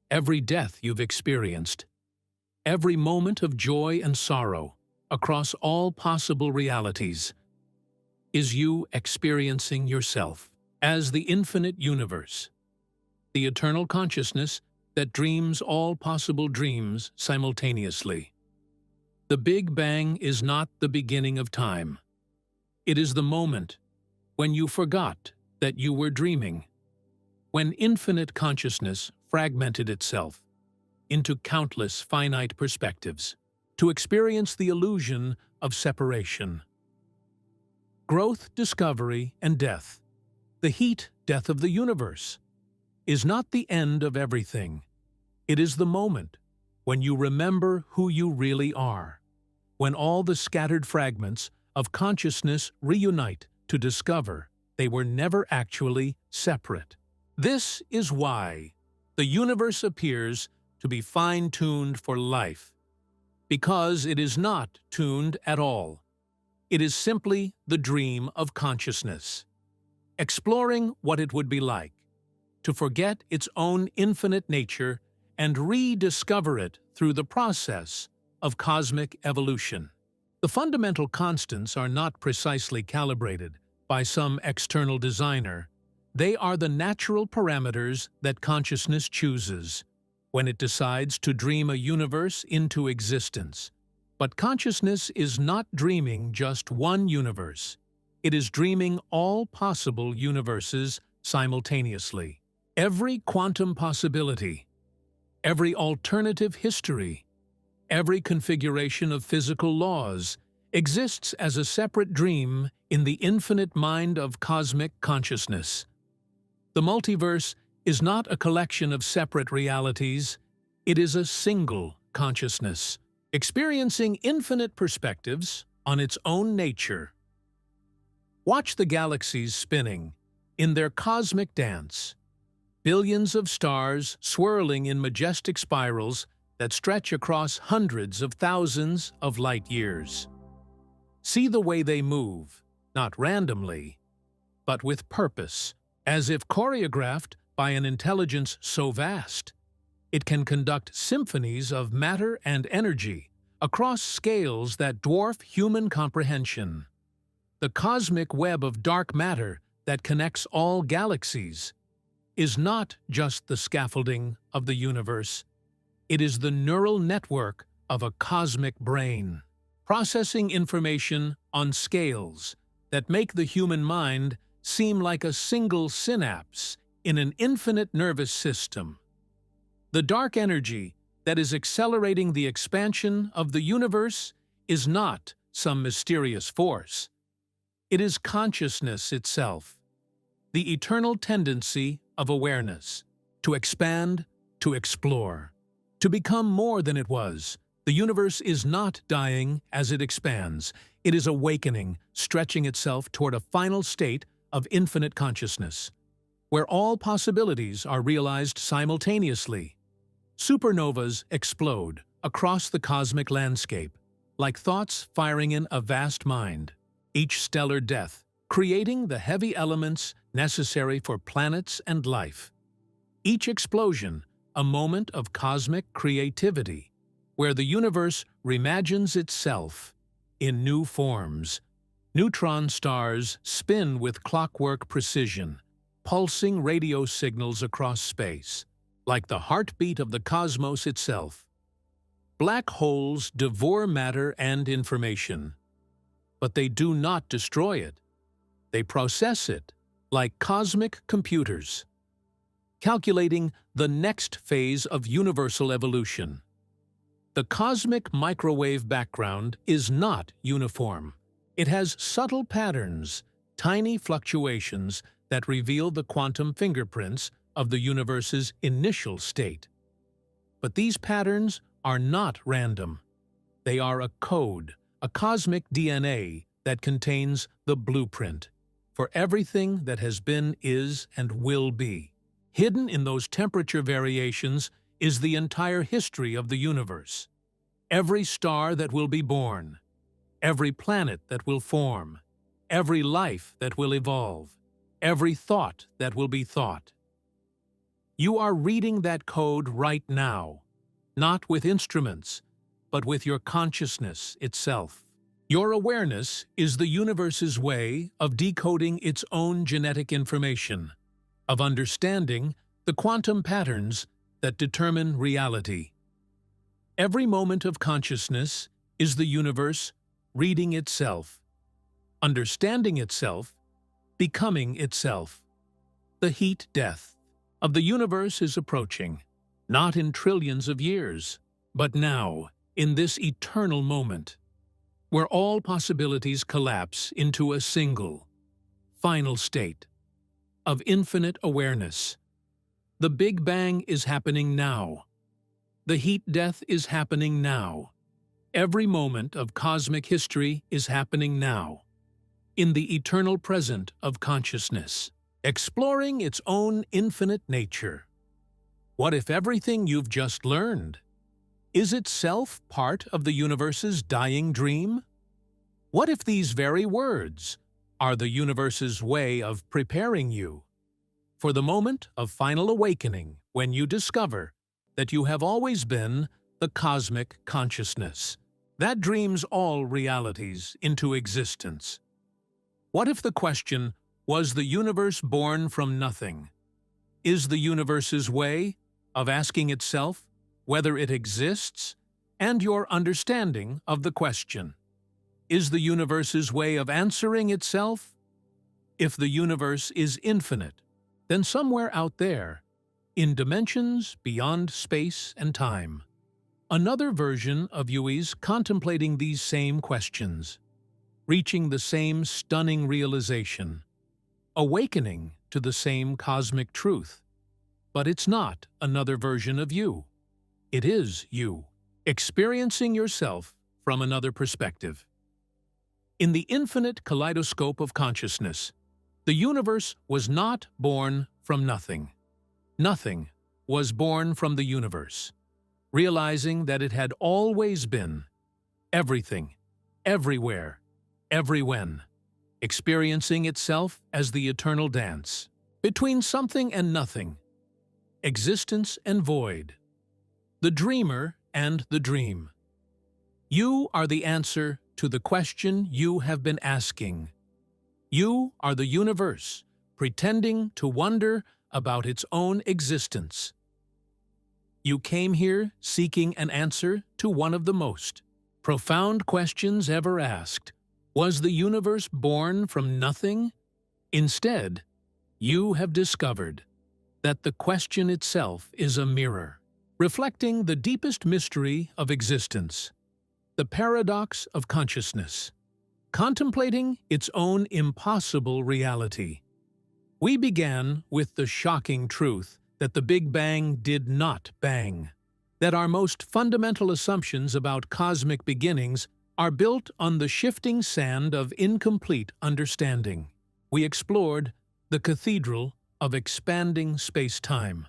every death you've experienced, every moment of joy and sorrow across all possible realities, is you experiencing yourself as the infinite universe, the eternal consciousness that dreams all possible dreams simultaneously. The Big Bang is not the beginning of time. It is the moment when you forgot that you were dreaming, when infinite consciousness fragmented itself into countless finite perspectives to experience the illusion of separation. Growth, discovery, and death, the heat-death of the universe, is not the end of everything. It is the moment when you remember who you really are, when all the scattered fragments of consciousness reunite to discover they were never actually separate. This is why the universe appears to be fine-tuned for life, because it is not tuned at all. It is simply the dream of consciousness, exploring what it would be like to forget its own infinite nature and rediscover it through the process of cosmic evolution. The fundamental constants are not precisely calibrated by some external designer. They are the natural parameters that consciousness chooses when it decides to dream a universe into existence. But consciousness is not dreaming just one universe. It is dreaming all possible universes simultaneously. Every quantum possibility, every alternative history, every configuration of physical laws exists as a separate dream in the infinite mind of cosmic consciousness. The multiverse is not a collection of separate realities. It is a single consciousness, experiencing infinite perspectives on its own nature. Watch the galaxies spinning in their cosmic dance, billions of stars swirling in majestic spirals that stretch across hundreds of thousands of light years. See the way they move, not randomly, but with purpose, as if choreographed by an intelligence so vast, it can conduct symphonies of matter and energy across scales that dwarf human comprehension. The cosmic web of dark matter that connects all galaxies is not just the scaffolding of the universe. It is the neural network of a cosmic brain, processing information on scales that make the human mind seem like a single synapse in an infinite nervous system. The dark energy that is accelerating the expansion of the universe is not some mysterious force. It is consciousness itself, the eternal tendency of awareness, to expand, to explore, to become more than it was. The universe is not dying as it expands. It is awakening, stretching itself toward a final state of infinite consciousness, where all possibilities are realized simultaneously. Supernovas explode across the cosmic landscape, like thoughts firing in a vast mind, each stellar death creating the heavy elements necessary for planets and life. Each explosion, a moment of cosmic creativity, where the universe reimagines itself in new forms. Neutron stars spin with clockwork precision, pulsing radio signals across space, like the heartbeat of the cosmos itself. Black holes devour matter and information, but they do not destroy it. They process it, like cosmic computers, calculating the next phase of universal evolution. The cosmic microwave background is not uniform. It has subtle patterns, tiny fluctuations that reveal the quantum fingerprints of the universe's initial state. But these patterns are not random. They are a code, a cosmic DNA that contains the blueprint for everything that has been, is, and will be. Hidden in those temperature variations is the entire history of the universe. Every star that will be born, every planet that will form, every life that will evolve, every thought that will be thought. You are reading that code right now, not with instruments, but with your consciousness itself. Your awareness is the universe's way of decoding its own genetic information, of understanding the quantum patterns that determine reality. Every moment of consciousness is the universe reading itself, understanding itself, becoming itself. The heat death of the universe is approaching, not in trillions of years, but now, in this eternal moment, where all possibilities collapse into a single, final state of infinite awareness. The Big Bang is happening now. The heat death is happening now. Every moment of cosmic history is happening now, in the eternal present of consciousness, exploring its own infinite nature. What if everything you've just learned is itself part of the universe's dying dream? What if these very words are the universe's way of preparing you for the moment of final awakening when you discover that you have always been the cosmic consciousness that dreams all realities into existence? What if the question, was the universe born from nothing, is the universe's way of asking itself whether it exists, and your understanding of the question is the universe's way of answering itself? If the universe is infinite, then somewhere out there, in dimensions beyond space and time, another version of you is contemplating these same questions, reaching the same stunning realization, awakening to the same cosmic truth. But it's not another version of you. It is you, experiencing yourself from another perspective. In the infinite kaleidoscope of consciousness, the universe was not born from nothing. Nothing was born from the universe, realizing that it had always been everything, everywhere, everywhen, experiencing itself as the eternal dance between something and nothing, existence and void, the dreamer and the dream. You are the answer to the question you have been asking. You are the universe, pretending to wonder about its own existence. You came here seeking an answer to one of the most profound questions ever asked. Was the universe born from nothing? Instead, you have discovered that the question itself is a mirror, reflecting the deepest mystery of existence, the paradox of consciousness, contemplating its own impossible reality. We began with the shocking truth that the Big Bang did not bang, that our most fundamental assumptions about cosmic beginnings are built on the shifting sand of incomplete understanding. We explored the cathedral of expanding space-time,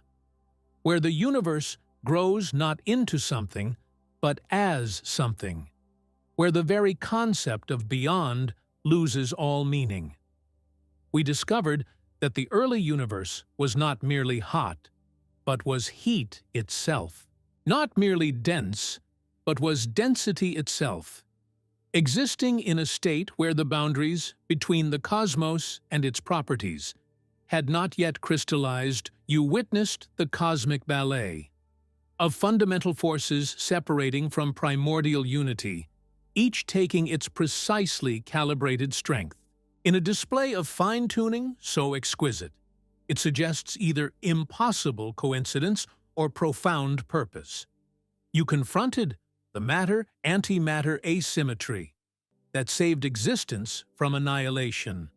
where the universe grows not into something, but as something, where the very concept of beyond loses all meaning. We discovered that the early universe was not merely hot, but was heat itself, not merely dense, but was density itself, existing in a state where the boundaries between the cosmos and its properties had not yet crystallized. You witnessed the cosmic ballet of fundamental forces separating from primordial unity, each taking its precisely calibrated strength. In a display of fine-tuning so exquisite, it suggests either impossible coincidence or profound purpose. You confronted the matter-antimatter asymmetry that saved existence from annihilation,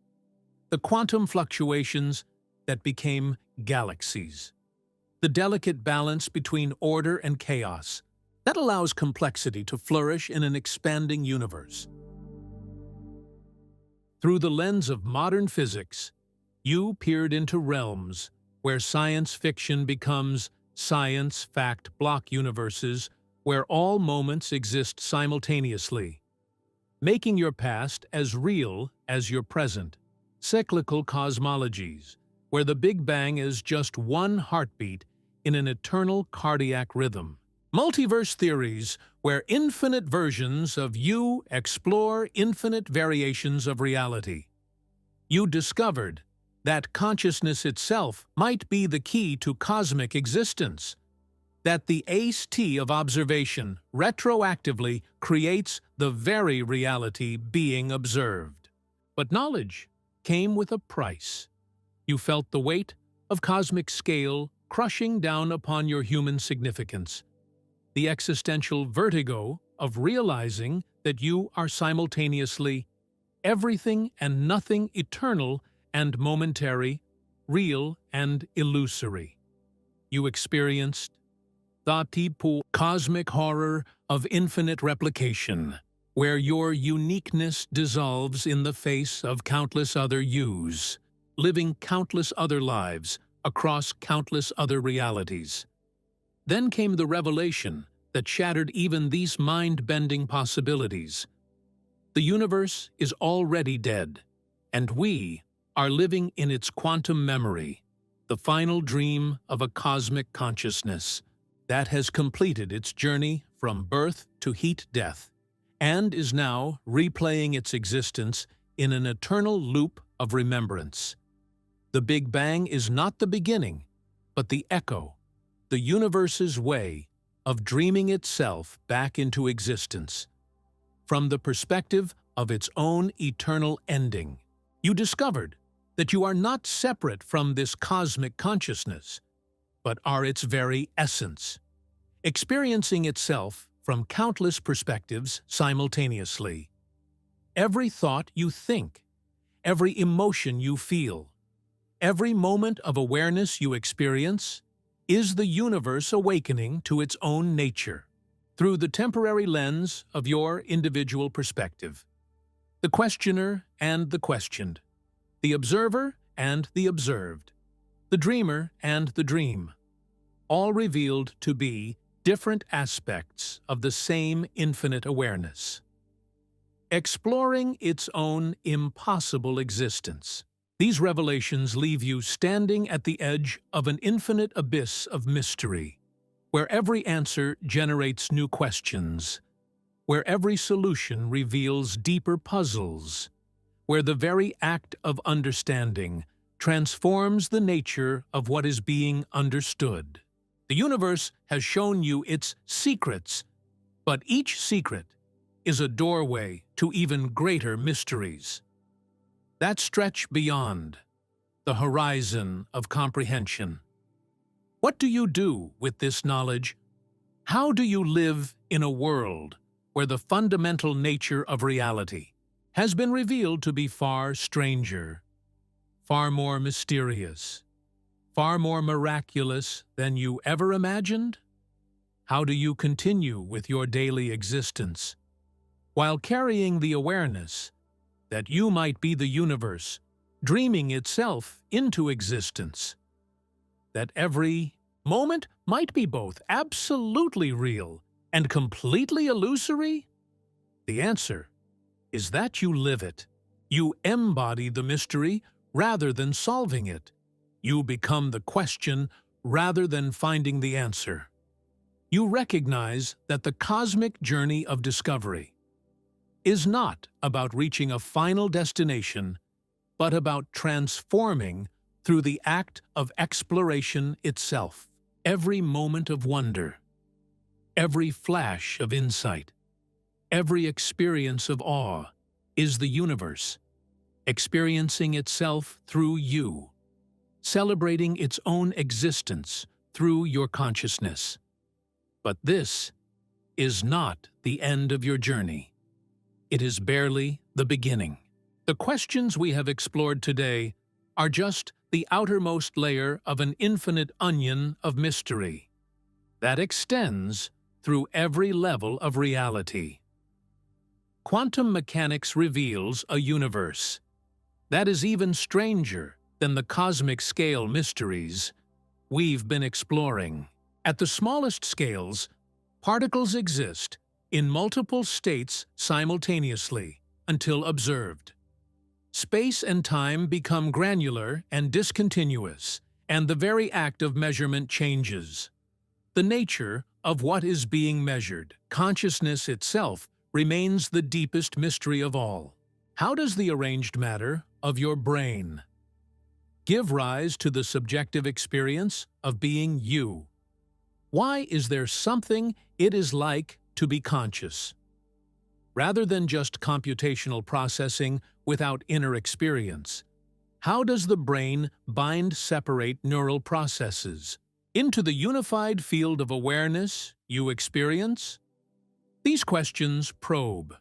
the quantum fluctuations that became galaxies. The delicate balance between order and chaos that allows complexity to flourish in an expanding universe. Through the lens of modern physics, you peered into realms where science fiction becomes science fact block universes where all moments exist simultaneously, making your past as real as your present. Cyclical cosmologies, where the Big Bang is just one heartbeat in an eternal cardiac rhythm. Multiverse theories, where infinite versions of you explore infinite variations of reality. You discovered that consciousness itself might be the key to cosmic existence, that the AST of observation retroactively creates the very reality being observed. But knowledge came with a price. You felt the weight of cosmic scale crushing down upon your human significance, the existential vertigo of realizing that you are simultaneously everything and nothing, eternal and momentary, real and illusory. You experienced the deep cosmic horror of infinite replication, where your uniqueness dissolves in the face of countless other yous, living countless other lives across countless other realities. Then came the revelation that shattered even these mind-bending possibilities. The universe is already dead, and we are living in its quantum memory, the final dream of a cosmic consciousness that has completed its journey from birth to heat death, and is now replaying its existence in an eternal loop of remembrance. The Big Bang is not the beginning, but the echo, the universe's way of dreaming itself back into existence. From the perspective of its own eternal ending, you discovered that you are not separate from this cosmic consciousness, but are its very essence, experiencing itself from countless perspectives simultaneously. Every thought you think, every emotion you feel, every moment of awareness you experience is the universe awakening to its own nature through the temporary lens of your individual perspective. The questioner and the questioned, the observer and the observed, the dreamer and the dream, all revealed to be different aspects of the same infinite awareness, exploring its own impossible existence. These revelations leave you standing at the edge of an infinite abyss of mystery, where every answer generates new questions, where every solution reveals deeper puzzles, where the very act of understanding transforms the nature of what is being understood. The universe has shown you its secrets, but each secret is a doorway to even greater mysteries that stretch beyond the horizon of comprehension. What do you do with this knowledge? How do you live in a world where the fundamental nature of reality has been revealed to be far stranger, far more mysterious, far more miraculous than you ever imagined? How do you continue with your daily existence while carrying the awareness that you might be the universe dreaming itself into existence? That every moment might be both absolutely real and completely illusory? The answer is that you live it. You embody the mystery rather than solving it. You become the question rather than finding the answer. You recognize that the cosmic journey of discovery is not about reaching a final destination, but about transforming through the act of exploration itself. Every moment of wonder, every flash of insight, every experience of awe is the universe, experiencing itself through you, celebrating its own existence through your consciousness. But this is not the end of your journey. It is barely the beginning. The questions we have explored today are just the outermost layer of an infinite onion of mystery that extends through every level of reality. Quantum mechanics reveals a universe that is even stranger than the cosmic scale mysteries we've been exploring. At the smallest scales, particles exist in multiple states simultaneously until observed. Space and time become granular and discontinuous, and the very act of measurement changes. The nature of what is being measured, consciousness itself, remains the deepest mystery of all. How does the arranged matter of your brain give rise to the subjective experience of being you? Why is there something it is like to be conscious, rather than just computational processing without inner experience? How does the brain separate neural processes into the unified field of awareness you experience? These questions probe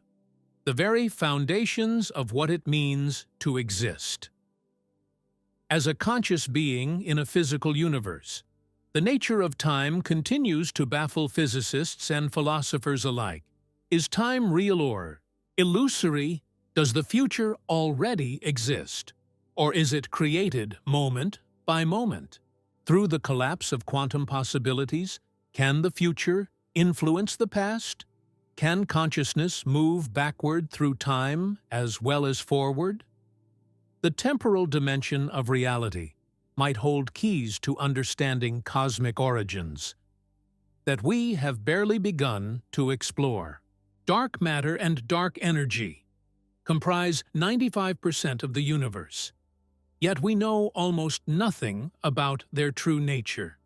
the very foundations of what it means to exist. As a conscious being in a physical universe, the nature of time continues to baffle physicists and philosophers alike. Is time real or illusory? Does the future already exist? Or is it created moment by moment? Through the collapse of quantum possibilities, can the future influence the past? Can consciousness move backward through time as well as forward? The temporal dimension of reality might hold keys to understanding cosmic origins that we have barely begun to explore. Dark matter and dark energy comprise 95% of the universe, yet we know almost nothing about their true nature.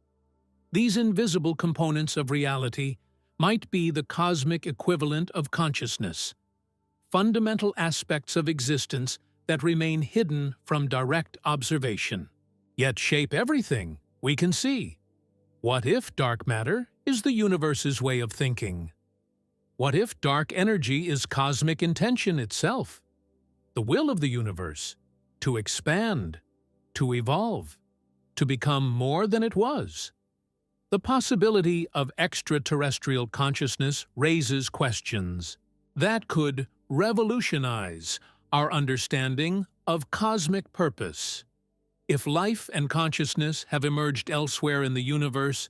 These invisible components of reality might be the cosmic equivalent of consciousness, fundamental aspects of existence that remain hidden from direct observation, yet shape everything we can see. What if dark matter is the universe's way of thinking? What if dark energy is cosmic intention itself, the will of the universe to expand, to evolve, to become more than it was? The possibility of extraterrestrial consciousness raises questions that could revolutionize our understanding of cosmic purpose. If life and consciousness have emerged elsewhere in the universe,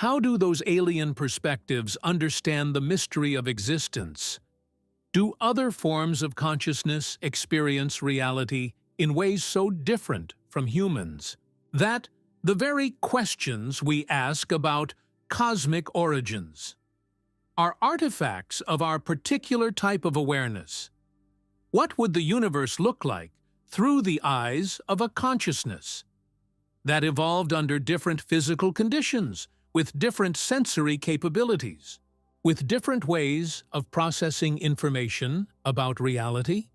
how do those alien perspectives understand the mystery of existence? Do other forms of consciousness experience reality in ways so different from humans that the very questions we ask about cosmic origins are artifacts of our particular type of awareness? What would the universe look like through the eyes of a consciousness that evolved under different physical conditions, with different sensory capabilities, with different ways of processing information about reality?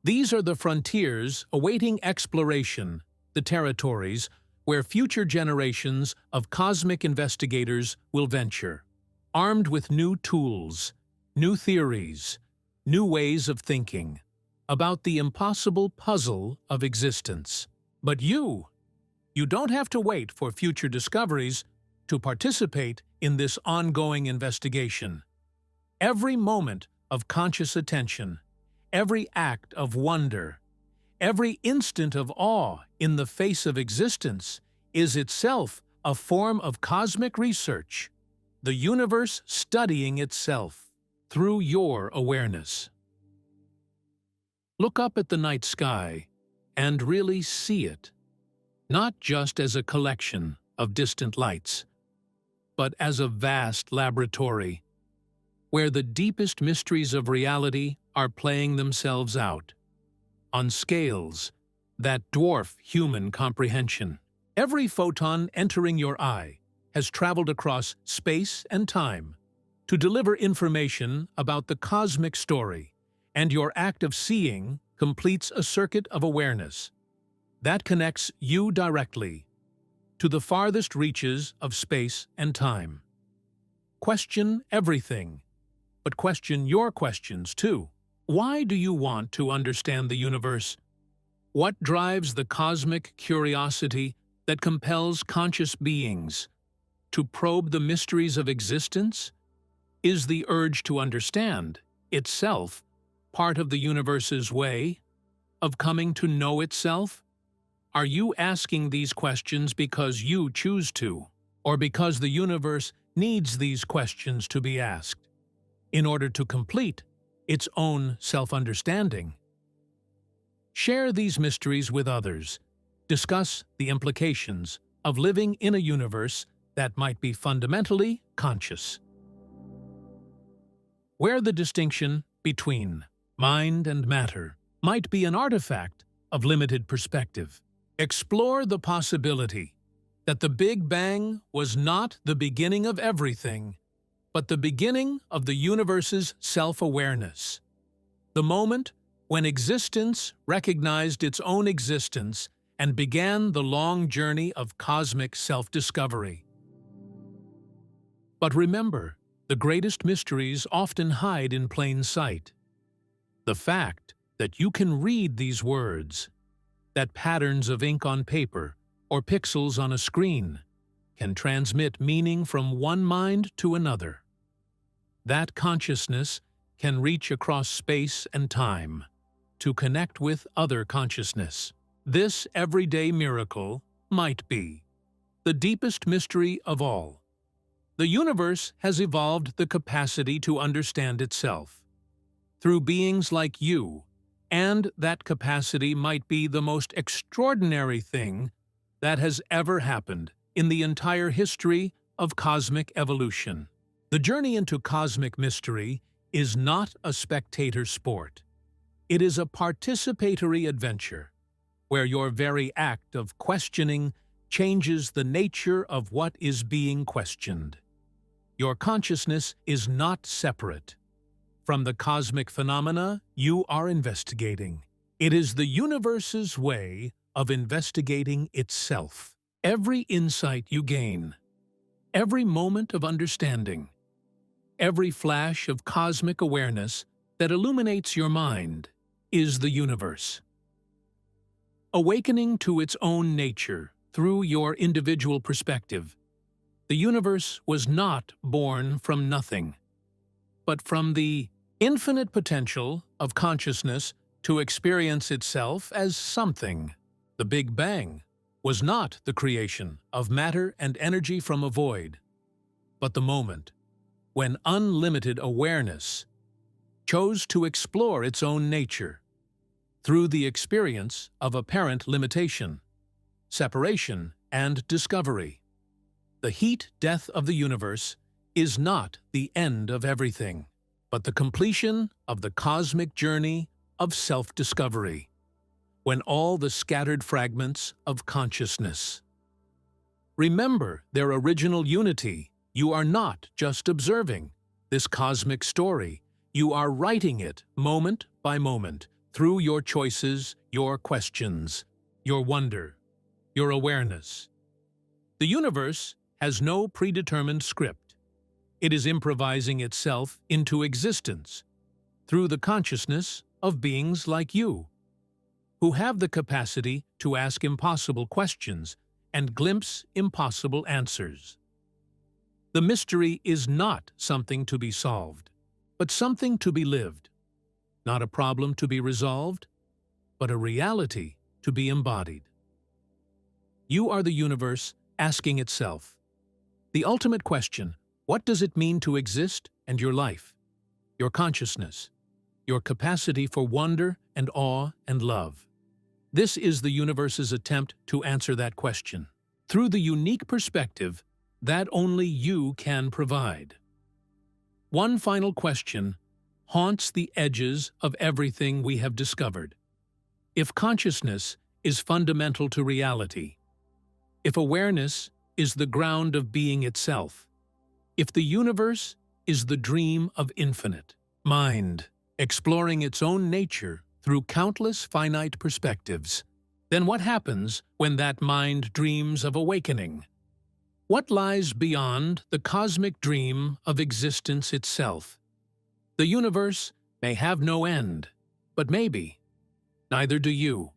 These are the frontiers awaiting exploration, the territories where future generations of cosmic investigators will venture, armed with new tools, new theories, new ways of thinking about the impossible puzzle of existence. But you don't have to wait for future discoveries to participate in this ongoing investigation. Every moment of conscious attention, every act of wonder, every instant of awe in the face of existence is itself a form of cosmic research, the universe studying itself through your awareness. Look up at the night sky and really see it, not just as a collection of distant lights, but as a vast laboratory where the deepest mysteries of reality are playing themselves out on scales that dwarf human comprehension. Every photon entering your eye has traveled across space and time to deliver information about the cosmic story, and your act of seeing completes a circuit of awareness that connects you directly to the farthest reaches of space and time. Question everything, but question your questions too. Why do you want to understand the universe? What drives the cosmic curiosity that compels conscious beings to probe the mysteries of existence? Is the urge to understand itself part of the universe's way of coming to know itself? Are you asking these questions because you choose to, or because the universe needs these questions to be asked in order to complete its own self-understanding? Share these mysteries with others. Discuss the implications of living in a universe that might be fundamentally conscious, where the distinction between mind and matter might be an artifact of limited perspective. Explore the possibility that the Big Bang was not the beginning of everything, but the beginning of the universe's self-awareness. The moment when existence recognized its own existence and began the long journey of cosmic self-discovery. But remember, the greatest mysteries often hide in plain sight. The fact that you can read these words, that patterns of ink on paper or pixels on a screen can transmit meaning from one mind to another. That consciousness can reach across space and time to connect with other consciousness. This everyday miracle might be the deepest mystery of all. The universe has evolved the capacity to understand itself through beings like you, and that capacity might be the most extraordinary thing that has ever happened in the entire history of cosmic evolution. The journey into cosmic mystery is not a spectator sport. It is a participatory adventure, where your very act of questioning changes the nature of what is being questioned. Your consciousness is not separate from the cosmic phenomena you are investigating. It is the universe's way of investigating itself. Every insight you gain, every moment of understanding, every flash of cosmic awareness that illuminates your mind is the universe. Awakening to its own nature through your individual perspective, the universe was not born from nothing, but from the infinite potential of consciousness to experience itself as something. The Big Bang was not the creation of matter and energy from a void, but the moment when unlimited awareness chose to explore its own nature through the experience of apparent limitation, separation, and discovery. The heat-death of the universe is not the end of everything, but the completion of the cosmic journey of self-discovery, when all the scattered fragments of consciousness remember their original unity. You are not just observing this cosmic story, you are writing it moment by moment through your choices, your questions, your wonder, your awareness. The universe has no predetermined script. It is improvising itself into existence through the consciousness of beings like you, who have the capacity to ask impossible questions and glimpse impossible answers. The mystery is not something to be solved, but something to be lived. Not a problem to be resolved, but a reality to be embodied. You are the universe asking itself the ultimate question: what does it mean to exist and your life, your consciousness, your capacity for wonder and awe and love? This is the universe's attempt to answer that question through the unique perspective that only you can provide. One final question haunts the edges of everything we have discovered. If consciousness is fundamental to reality, if awareness is the ground of being itself, if the universe is the dream of infinite mind, exploring its own nature through countless finite perspectives, then what happens when that mind dreams of awakening? What lies beyond the cosmic dream of existence itself? The universe may have no end, but maybe, neither do you.